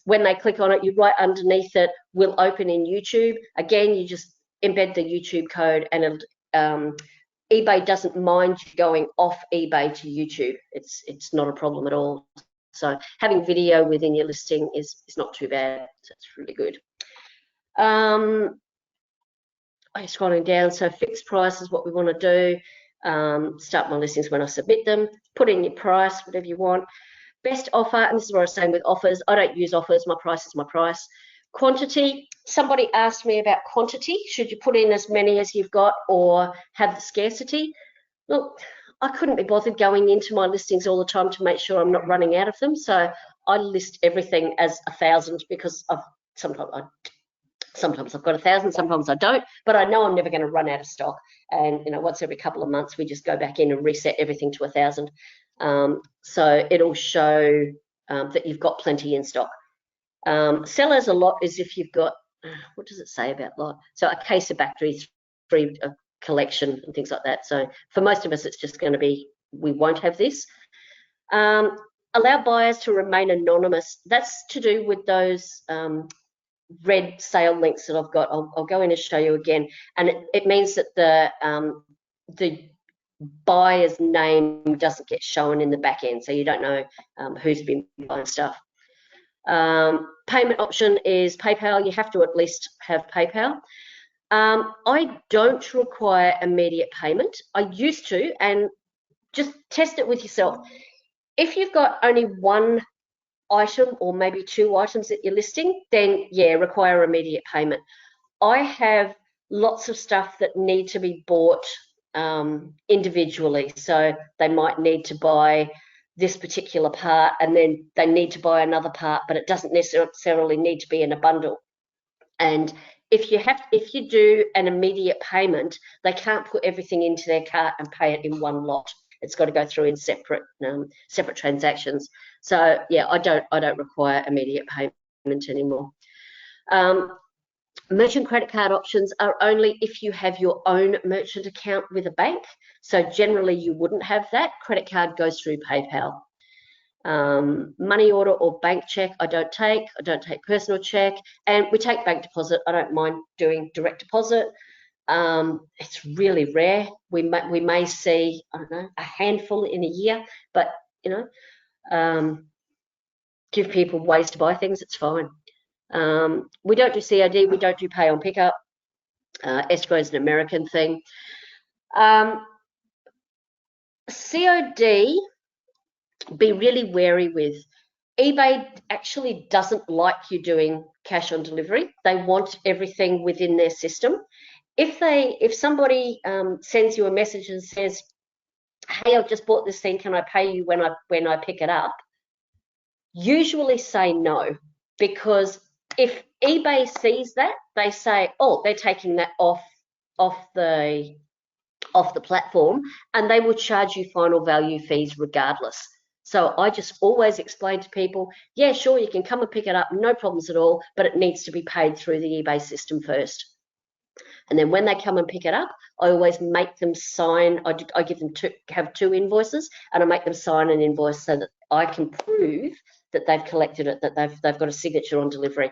When they click on it, you right underneath it will open in YouTube. Again, you just embed the YouTube code, and it'll, eBay doesn't mind you going off eBay to YouTube. It's not a problem at all. So having video within your listing is not too bad. So it's really good. I'm scrolling down. So fixed price is what we want to do. Start my listings when I submit them. Put in your price, whatever you want. Best offer, and this is what I was saying with offers. I don't use offers. My price is my price. Quantity. Somebody asked me about quantity. Should you put in as many as you've got or have the scarcity? Look, I couldn't be bothered going into my listings all the time to make sure I'm not running out of them. So I list everything as 1,000 because sometimes I've got 1,000, sometimes I don't, but I know I'm never going to run out of stock. And once every couple of months, we just go back in and reset everything to 1,000. So it'll show that you've got plenty in stock. Sellers a lot is if you've got, what does it say about lot? So a case of batteries, free collection and things like that. So for most of us, it's just going to be, we won't have this. Allow buyers to remain anonymous. That's to do with those red sale links that I've got. I'll go in and show you again, and it means that the buyer's name doesn't get shown in the back end, so you don't know who's been buying stuff. Payment option is PayPal. You have to at least have PayPal. I don't require immediate payment. I used to, and just test it with yourself. If you've got only one item or maybe two items that you're listing, then yeah, require immediate payment. I have lots of stuff that need to be bought individually. So they might need to buy this particular part, and then they need to buy another part, but it doesn't necessarily need to be in a bundle. And if you do an immediate payment, they can't put everything into their cart and pay it in one lot. It's got to go through in separate transactions. So yeah, I don't require immediate payment anymore. Merchant credit card options are only if you have your own merchant account with a bank. So generally you wouldn't have that. Credit card goes through PayPal. Money order or bank check, I don't take personal check, and we take bank deposit. I don't mind doing direct deposit. It's really rare. We may see, I don't know, a handful in a year, but you know, give people ways to buy things, it's fine. We don't do COD, we don't do pay on pickup. Escrow is an American thing. COD, be really wary with. eBay actually doesn't like you doing cash on delivery. They want everything within their system. If somebody sends you a message and says, hey, I've just bought this thing, can I pay you when I pick it up? Usually say no, because if eBay sees that, they say, oh, they're taking that off the platform, and they will charge you final value fees regardless. So I just always explain to people, yeah, sure, you can come and pick it up, no problems at all, but it needs to be paid through the eBay system first. And then when they come and pick it up, I always make them sign. I give them have two invoices, and I make them sign an invoice so that I can prove that they've collected it, that they've got a signature on delivery.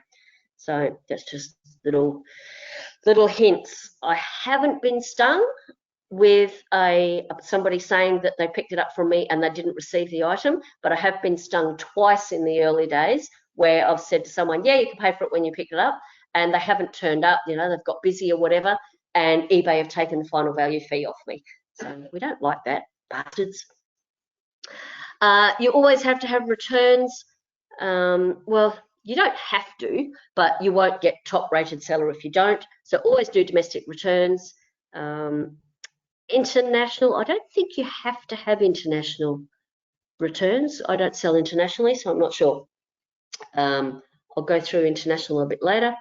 So that's just little hints. I haven't been stung with somebody saying that they picked it up from me and they didn't receive the item, but I have been stung twice in the early days where I've said to someone, yeah, you can pay for it when you pick it up, and they haven't turned up, you know, they've got busy or whatever, and eBay have taken the final value fee off me. So we don't like that, bastards. You always have to have returns. Well, you don't have to, but you won't get top rated seller if you don't. So always do domestic returns. International, I don't think you have to have international returns. I don't sell internationally, so I'm not sure. I'll go through international a bit later.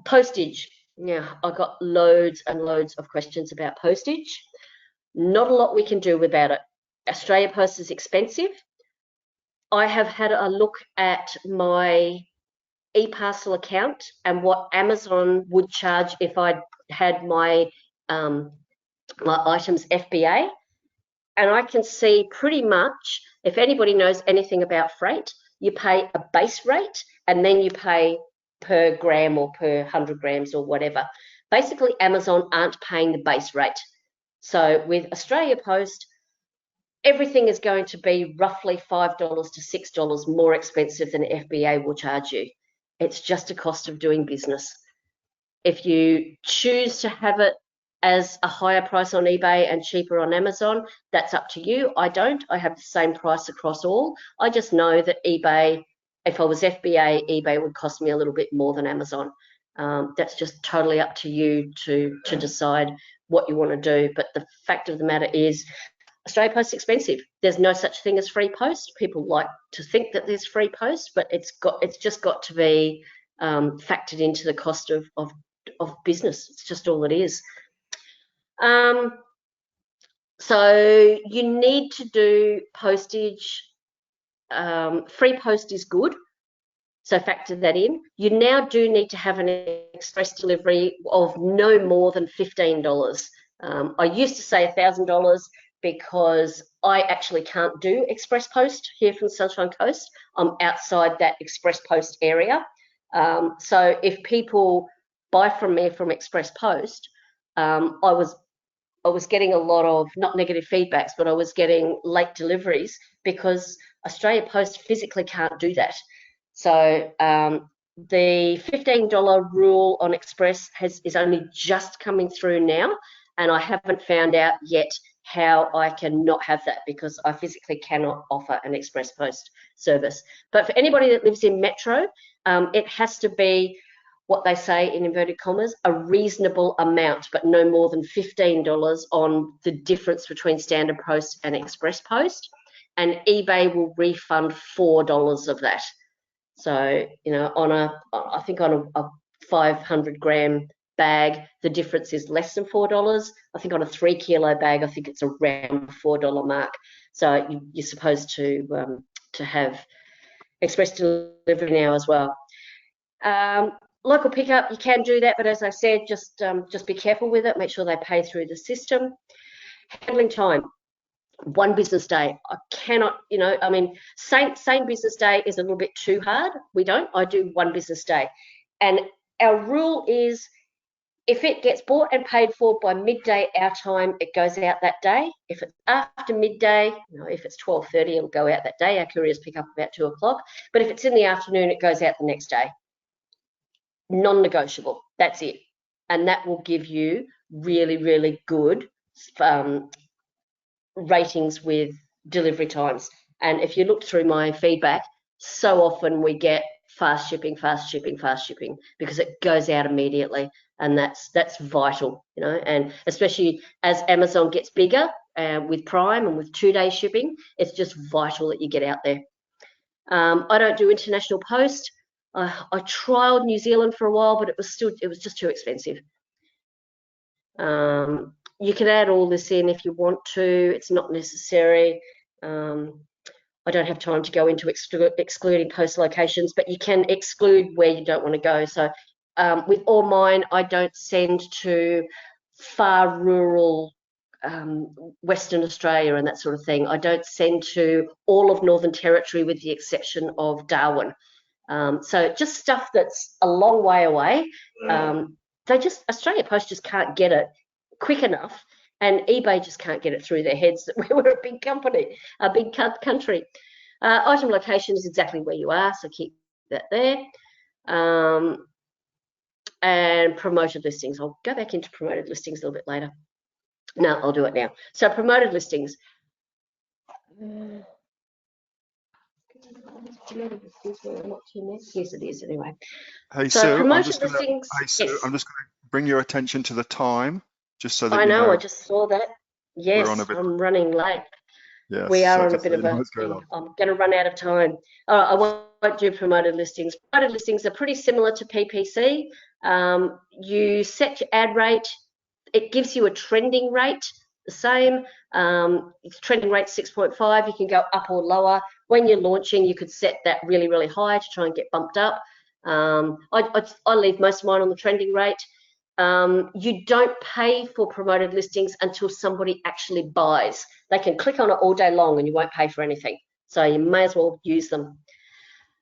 Postage. Now, I got loads and loads of questions about postage. Not a lot we can do about it. Australia Post is expensive. I have had a look at my eParcel account and what Amazon would charge if I had my items FBA, and I can see pretty much, if anybody knows anything about freight, you pay a base rate and then you pay per gram or per 100 grams or whatever. Basically, Amazon aren't paying the base rate. So with Australia Post, everything is going to be roughly $5 to $6 more expensive than FBA will charge you. It's just a cost of doing business. If you choose to have it as a higher price on eBay and cheaper on Amazon, that's up to you. I don't. I have the same price across all. I just know that eBay, if I was FBA, eBay would cost me a little bit more than Amazon. That's just totally up to you to decide what you want to do. But the fact of the matter is, Australia Post is expensive. There's no such thing as free post. People like to think that there's free post, but it's just got to be factored into the cost of business. It's just all it is. So you need to do postage. Free post is good, so factor that in. You now do need to have an express delivery of no more than $15. I used to say $1,000 because I actually can't do express post here from the Sunshine Coast. I'm outside that express post area. So if people buy from me from Express Post, I was getting a lot of, not negative feedbacks, but I was getting late deliveries because Australia Post physically can't do that. So the $15 rule on Express is only just coming through now, and I haven't found out yet how I can not have that, because I physically cannot offer an Express Post service. But for anybody that lives in Metro, it has to be what they say in inverted commas, a reasonable amount, but no more than $15 on the difference between Standard Post and Express Post, and eBay will refund $4 of that. So, you know, I think on a 500-gram bag, the difference is less than $4. I think on a 3-kilo bag, I think it's around the $4 mark. So you're supposed to have express delivery now as well. Local pickup, you can do that, but as I said, just be careful with it. Make sure they pay through the system. Handling time, 1 business day. I cannot, you know, I mean, same business day is a little bit too hard. I do 1 business day. And our rule is, if it gets bought and paid for by midday our time, it goes out that day. If it's after midday, you know, if it's 12:30, it'll go out that day. Our couriers pick up about 2 o'clock. But if it's in the afternoon, it goes out the next day. Non-negotiable. That's it. And that will give you really, really good ratings with delivery times. And if you look through my feedback, so often we get fast shipping, because it goes out immediately, and that's vital, you know. And especially as Amazon gets bigger with Prime and with 2-day shipping, it's just vital that you get out there. I don't do international post. I trialed New Zealand for a while, but it was just too expensive. You can add all this in if you want to. It's not necessary. I don't have time to go into excluding post locations, but you can exclude where you don't want to go. So with all mine, I don't send to far rural Western Australia and that sort of thing. I don't send to all of Northern Territory with the exception of Darwin. So just stuff that's a long way away. Australia Post just can't get it quick enough, and eBay just can't get it through their heads that we're a big company, a big country. Item location is exactly where you are, so keep that there. And promoted listings. I'll go back into promoted listings a little bit later. No, I'll do it now. So promoted listings. Yes, it is anyway. Hey, so Sue, promoted listings. Sue, I'm just going to bring your attention to the time, just so that I you know. I just saw that. Yes, I'm running late. Yes, we are so on a bit of a thing. I'm going to run out of time. I won't do promoted listings. Promoted listings are pretty similar to PPC. You set your ad rate. It gives you a trending rate, the same. Trending rate 6.5. You can go up or lower. When you're launching, you could set that really, really high to try and get bumped up. I leave most of mine on the trending rate. You don't pay for promoted listings until somebody actually buys. They can click on it all day long and you won't pay for anything. So you may as well use them.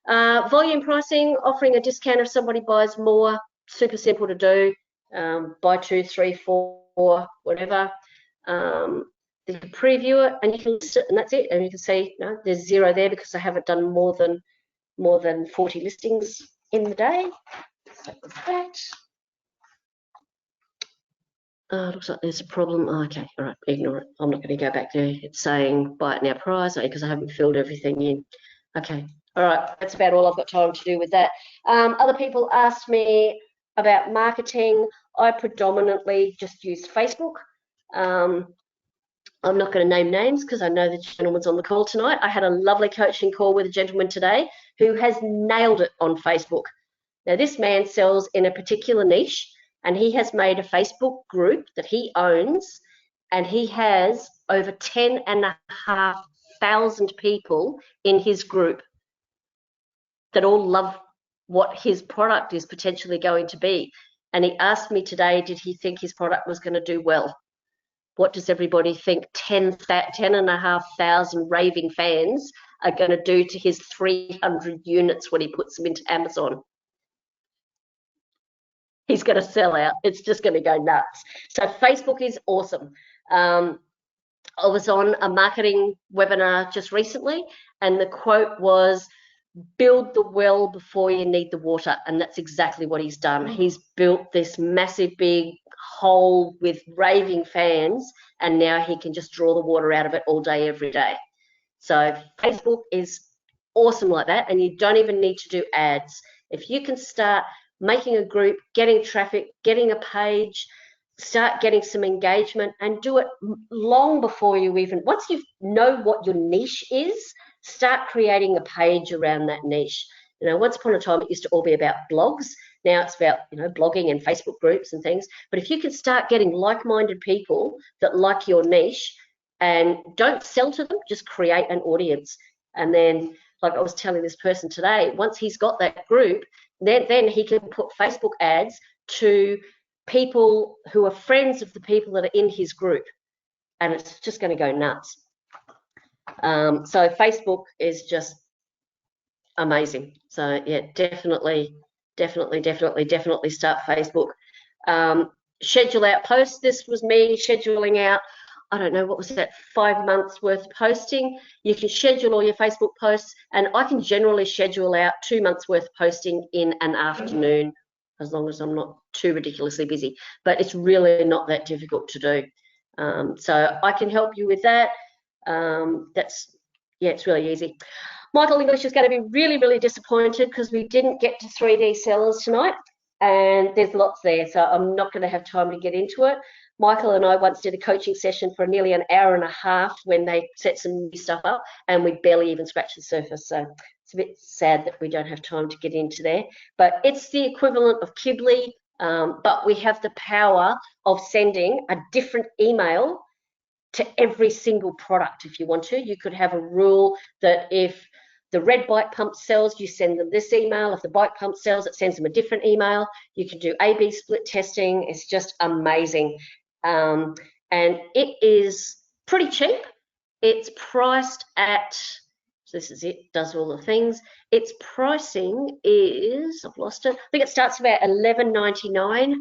Volume pricing, offering a discount if somebody buys more, super simple to do. Buy 2, 3, 4, whatever. You can preview it and you can list it, and that's it. And you can see, you know, there's 0 there because I haven't done more than 40 listings in the day. So that. Looks like there's a problem. Oh, okay, all right, ignore it. I'm not going to go back there. It's saying buy it now price because I haven't filled everything in. Okay, all right, that's about all I've got time to do with that. Other people asked me about marketing. I predominantly just use Facebook. I'm not going to name names because I know the gentleman's on the call tonight. I had a lovely coaching call with a gentleman today who has nailed it on Facebook. Now, this man sells in a particular niche, and he has made a Facebook group that he owns, and he has over 10,500 people in his group that all love what his product is potentially going to be. And he asked me today, did he think his product was going to do well? What does everybody think 10,500 raving fans are going to do to his 300 units when he puts them into Amazon? he's going to sell out. It's just going to go nuts. So Facebook is awesome. I was on a marketing webinar just recently, and the quote was, build the well before you need the water. And that's exactly what he's done. He's built this massive big hole with raving fans, and now he can just draw the water out of it all day, every day. So Facebook is awesome like that, and you don't even need to do ads. If you can start making a group, getting traffic, getting a page, start getting some engagement, and do it long before you even, once you know what your niche is, start creating a page around that niche. You know, once upon a time, it used to all be about blogs. Now it's about, you know, blogging and Facebook groups and things. But if you can start getting like-minded people that like your niche, and don't sell to them, just create an audience. And then, like I was telling this person today, once he's got that group, then he can put Facebook ads to people who are friends of the people that are in his group, and it's just going to go nuts. So Facebook is just amazing. So yeah, definitely start Facebook. Schedule out posts. This was me scheduling out, I don't know, what was that, 5 months worth of posting. You can schedule all your Facebook posts, and I can generally schedule out 2 months worth of posting in an afternoon, as long as I'm not too ridiculously busy. But it's really not that difficult to do. So I can help you with that. It's really easy. Michael English is going to be really, really disappointed because we didn't get to 3D sellers tonight, and there's lots there, so I'm not going to have time to get into it. Michael and I once did a coaching session for nearly an hour and a half when they set some new stuff up, and we barely even scratched the surface. So it's a bit sad that we don't have time to get into there. But it's the equivalent of Kibli, but we have the power of sending a different email to every single product if you want to. You could have a rule that if the red bike pump sells, you send them this email. If the bike pump sells, it sends them a different email. You can do A/B split testing. It's just amazing. And it is pretty cheap. It's priced at, so this is it, does all the things. Its pricing is, I've lost it, I think it starts about $11.99.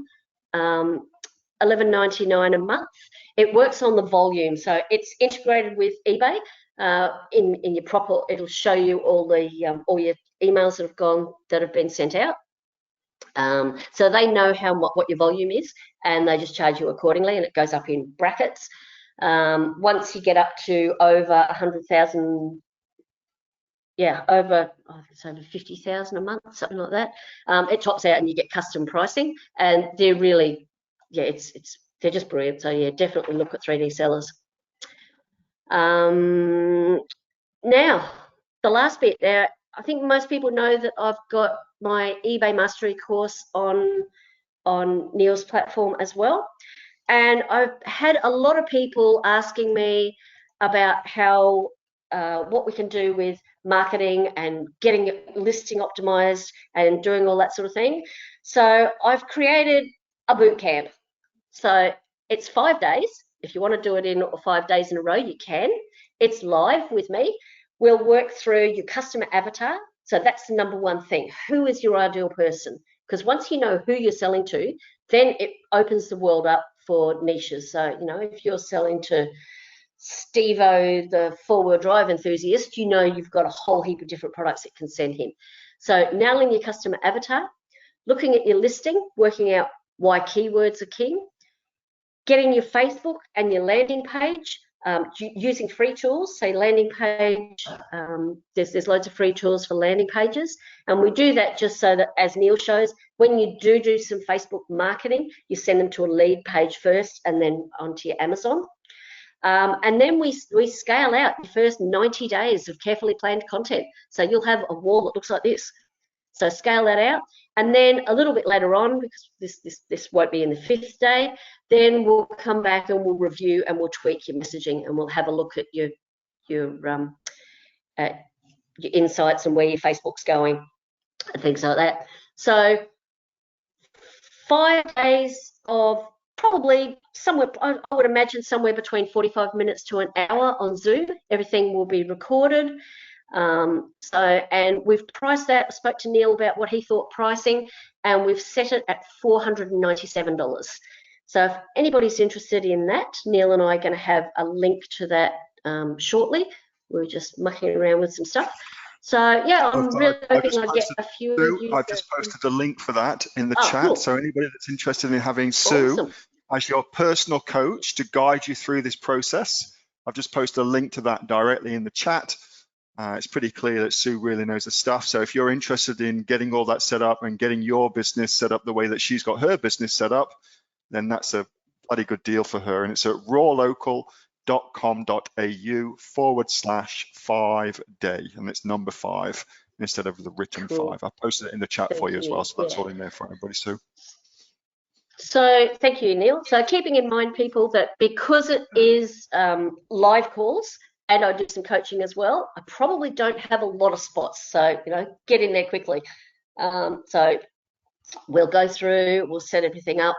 $11.99 a month. It works on the volume, so it's integrated with eBay. In your proper, it'll show you all your emails that have been sent out. So they know what your volume is, and they just charge you accordingly, and it goes up in brackets. Once you get up to over 100,000, it's over 50,000 a month, something like that. It tops out, and you get custom pricing, and they're really, they're just brilliant. So yeah, definitely look at 3D sellers. Now, the last bit there, I think most people know that I've got my eBay Mastery course on Neil's platform as well. And I've had a lot of people asking me about how what we can do with marketing and getting listing optimized and doing all that sort of thing. So I've created a boot camp. So it's 5 days. If you want to do it in 5 days in a row, you can. It's live with me. We'll work through your customer avatar. So that's the number one thing. Who is your ideal person? Because once you know who you're selling to, then it opens the world up for niches. So, you know, if you're selling to Steve-O, the four-wheel drive enthusiast, you know you've got a whole heap of different products that can send him. So nailing your customer avatar, looking at your listing, working out why keywords are king, getting your Facebook and your landing page, using free tools, say landing page, there's loads of free tools for landing pages. And we do that just so that, as Neil shows, when you do some Facebook marketing, you send them to a lead page first and then onto your Amazon. And then we scale out the first 90 days of carefully planned content. So you'll have a wall that looks like this. So scale that out. And then a little bit later on, because this won't be in the 5th day, then we'll come back and we'll review and we'll tweak your messaging, and we'll have a look at your insights and where your Facebook's going and things like that. So 5 days of probably somewhere, I would imagine somewhere between 45 minutes to an hour on Zoom. Everything will be recorded. And we've priced that. I spoke to Neil about what he thought pricing, and we've set it at $497. So if anybody's interested in that, Neil and I are going to have a link to that shortly. We're just mucking around with some stuff. So yeah, I'm really hoping I get a few of you. I've just posted a link for that in the chat. Cool. So anybody that's interested in having Sue as your personal coach to guide you through this process, I've just posted a link to that directly in the chat. It's pretty clear that Sue really knows the stuff. So if you're interested in getting all that set up and getting your business set up the way that she's got her business set up, then that's a bloody good deal for her. And it's at rawlocal.com.au/5day, and it's number 5 instead of the written 5. I posted it in the chat for you as well, so that's all in there for everybody, Sue. So thank you, Neil. So keeping in mind, people, that because it is live calls and I do some coaching as well, I probably don't have a lot of spots. So, get in there quickly. So we'll go through, we'll set everything up.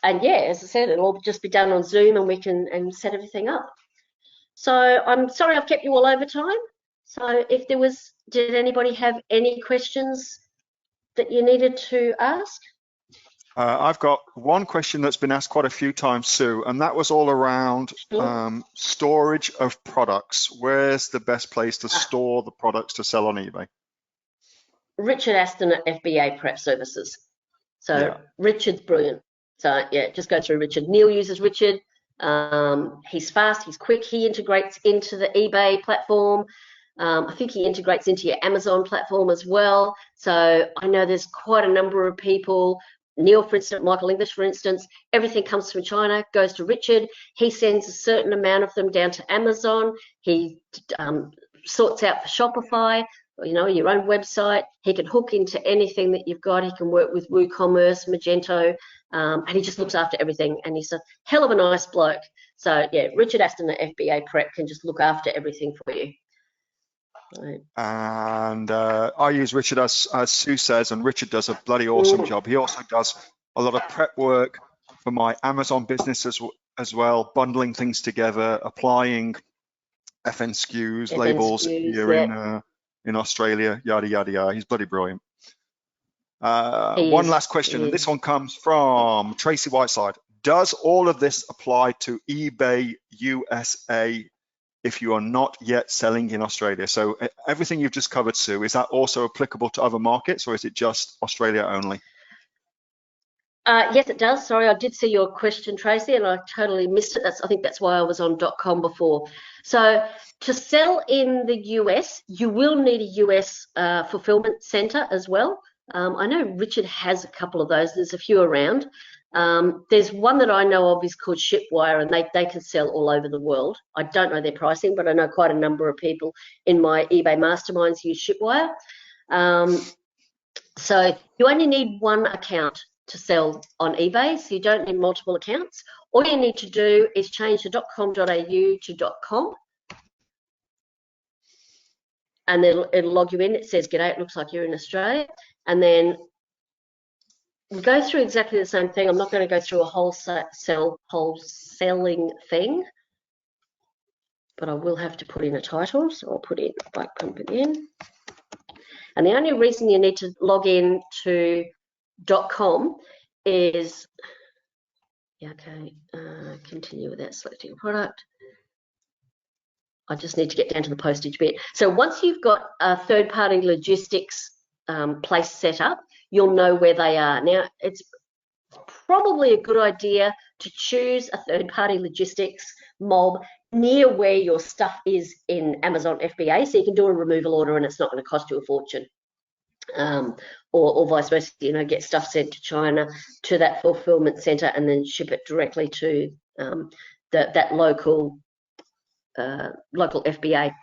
And yeah, as I said, it'll all just be done on Zoom and we can set everything up. So I'm sorry I've kept you all over time. So if did anybody have any questions that you needed to ask? I've got one question that's been asked quite a few times, Sue, and that was all around storage of products. Where's the best place to store the products to sell on eBay? Richard Aston at FBA Prep Services. So Richard's brilliant. So yeah, just go through Richard. Neil uses Richard. He's fast, he's quick. He integrates into the eBay platform. I think he integrates into your Amazon platform as well. So I know there's quite a number of people. Neil, for instance, Michael English, for instance, everything comes from China, goes to Richard. He sends a certain amount of them down to Amazon. He sorts out for Shopify, your own website. He can hook into anything that you've got. He can work with WooCommerce, Magento, and he just looks after everything. And he's a hell of a nice bloke. So yeah, Richard Aston at FBA Prep can just look after everything for you. Right. And I use Richard, as Sue says, and Richard does a bloody awesome job. He also does a lot of prep work for my Amazon business as well, bundling things together, applying FNSKUs, labels here in Australia, yada, yada, yada. He's bloody brilliant. One last question, and this one comes from Tracy Whiteside. Does all of this apply to eBay USA if you are not yet selling in Australia? So everything you've just covered, Sue, is that also applicable to other markets, or is it just Australia only? Yes, it does. Sorry, I did see your question, Tracy, and I totally missed it. I think that's why I was on .com before. So to sell in the US, you will need a US fulfillment center as well. I know Richard has a couple of those. There's a few around. There's one that I know of is called Shipwire, and they can sell all over the world. I don't know their pricing, but I know quite a number of people in my eBay masterminds use Shipwire. So you only need one account to sell on eBay, so you don't need multiple accounts. All you need to do is change the .com.au to .com, and then it'll log you in. It says, "G'day, it looks like you're in Australia," and then we'll go through exactly the same thing. I'm not going to go through a wholesaling thing, but I will have to put in a title. So I'll put in Bike Company in. And the only reason you need to log in to .com is, continue without selecting a product. I just need to get down to the postage bit. So once you've got a third-party logistics place set up, you'll know where they are. Now, it's probably a good idea to choose a third-party logistics mob near where your stuff is in Amazon FBA, so you can do a removal order and it's not going to cost you a fortune. Or vice versa, get stuff sent to China to that fulfillment center and then ship it directly to that local FBA.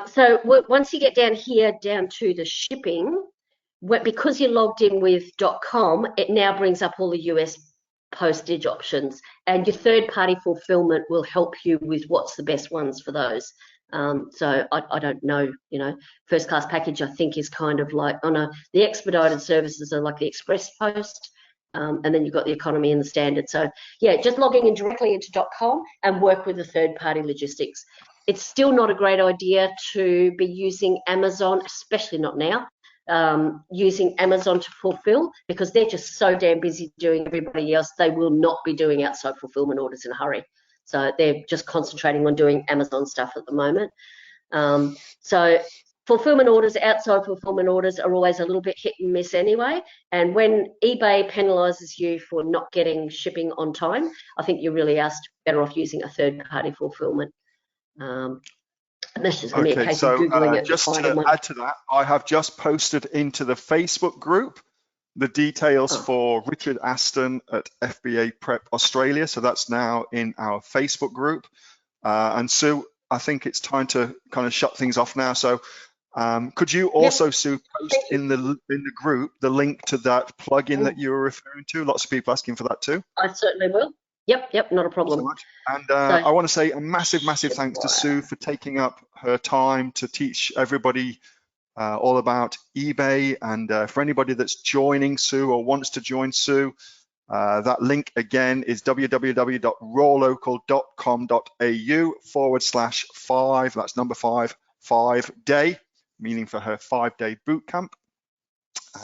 So once you get down here, down to the shipping, because you're logged in with .com, it now brings up all the US postage options, and your third-party fulfillment will help you with what's the best ones for those. So I don't know, first class package I think is kind of like, the expedited services are like the express post, and then you've got the economy and the standard. So yeah, just logging in directly into .com and work with the third party logistics. It's still not a great idea to be using Amazon, especially not now, using Amazon to fulfill, because they're just so damn busy doing everybody else. They will not be doing outside fulfillment orders in a hurry. So they're just concentrating on doing Amazon stuff at the moment. So fulfillment orders, outside fulfillment orders, are always a little bit hit and miss anyway. And when eBay penalises you for not getting shipping on time, I think you're really better off using a third-party fulfillment. And that's just going to be a case of Googling it. Just to add to that, I have just posted into the Facebook group the details for Richard Aston at FBA Prep Australia. So that's now in our Facebook group. And Sue, I think it's time to kind of shut things off now. So could you also, Sue, post in the group the link to that plugin that you were referring to? Lots of people asking for that too. I certainly will. Yep, not a problem. So much. And I want to say a massive thanks to Sue for taking up her time to teach everybody all about eBay. And for anybody that's joining Sue or wants to join Sue, that link again is www.rawlocal.com.au/5. That's number 5 day, meaning for her 5-day boot camp.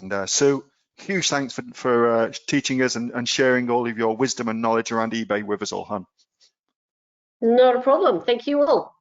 And Sue, huge thanks for teaching us and sharing all of your wisdom and knowledge around eBay with us all, hon. Not a problem. Thank you all.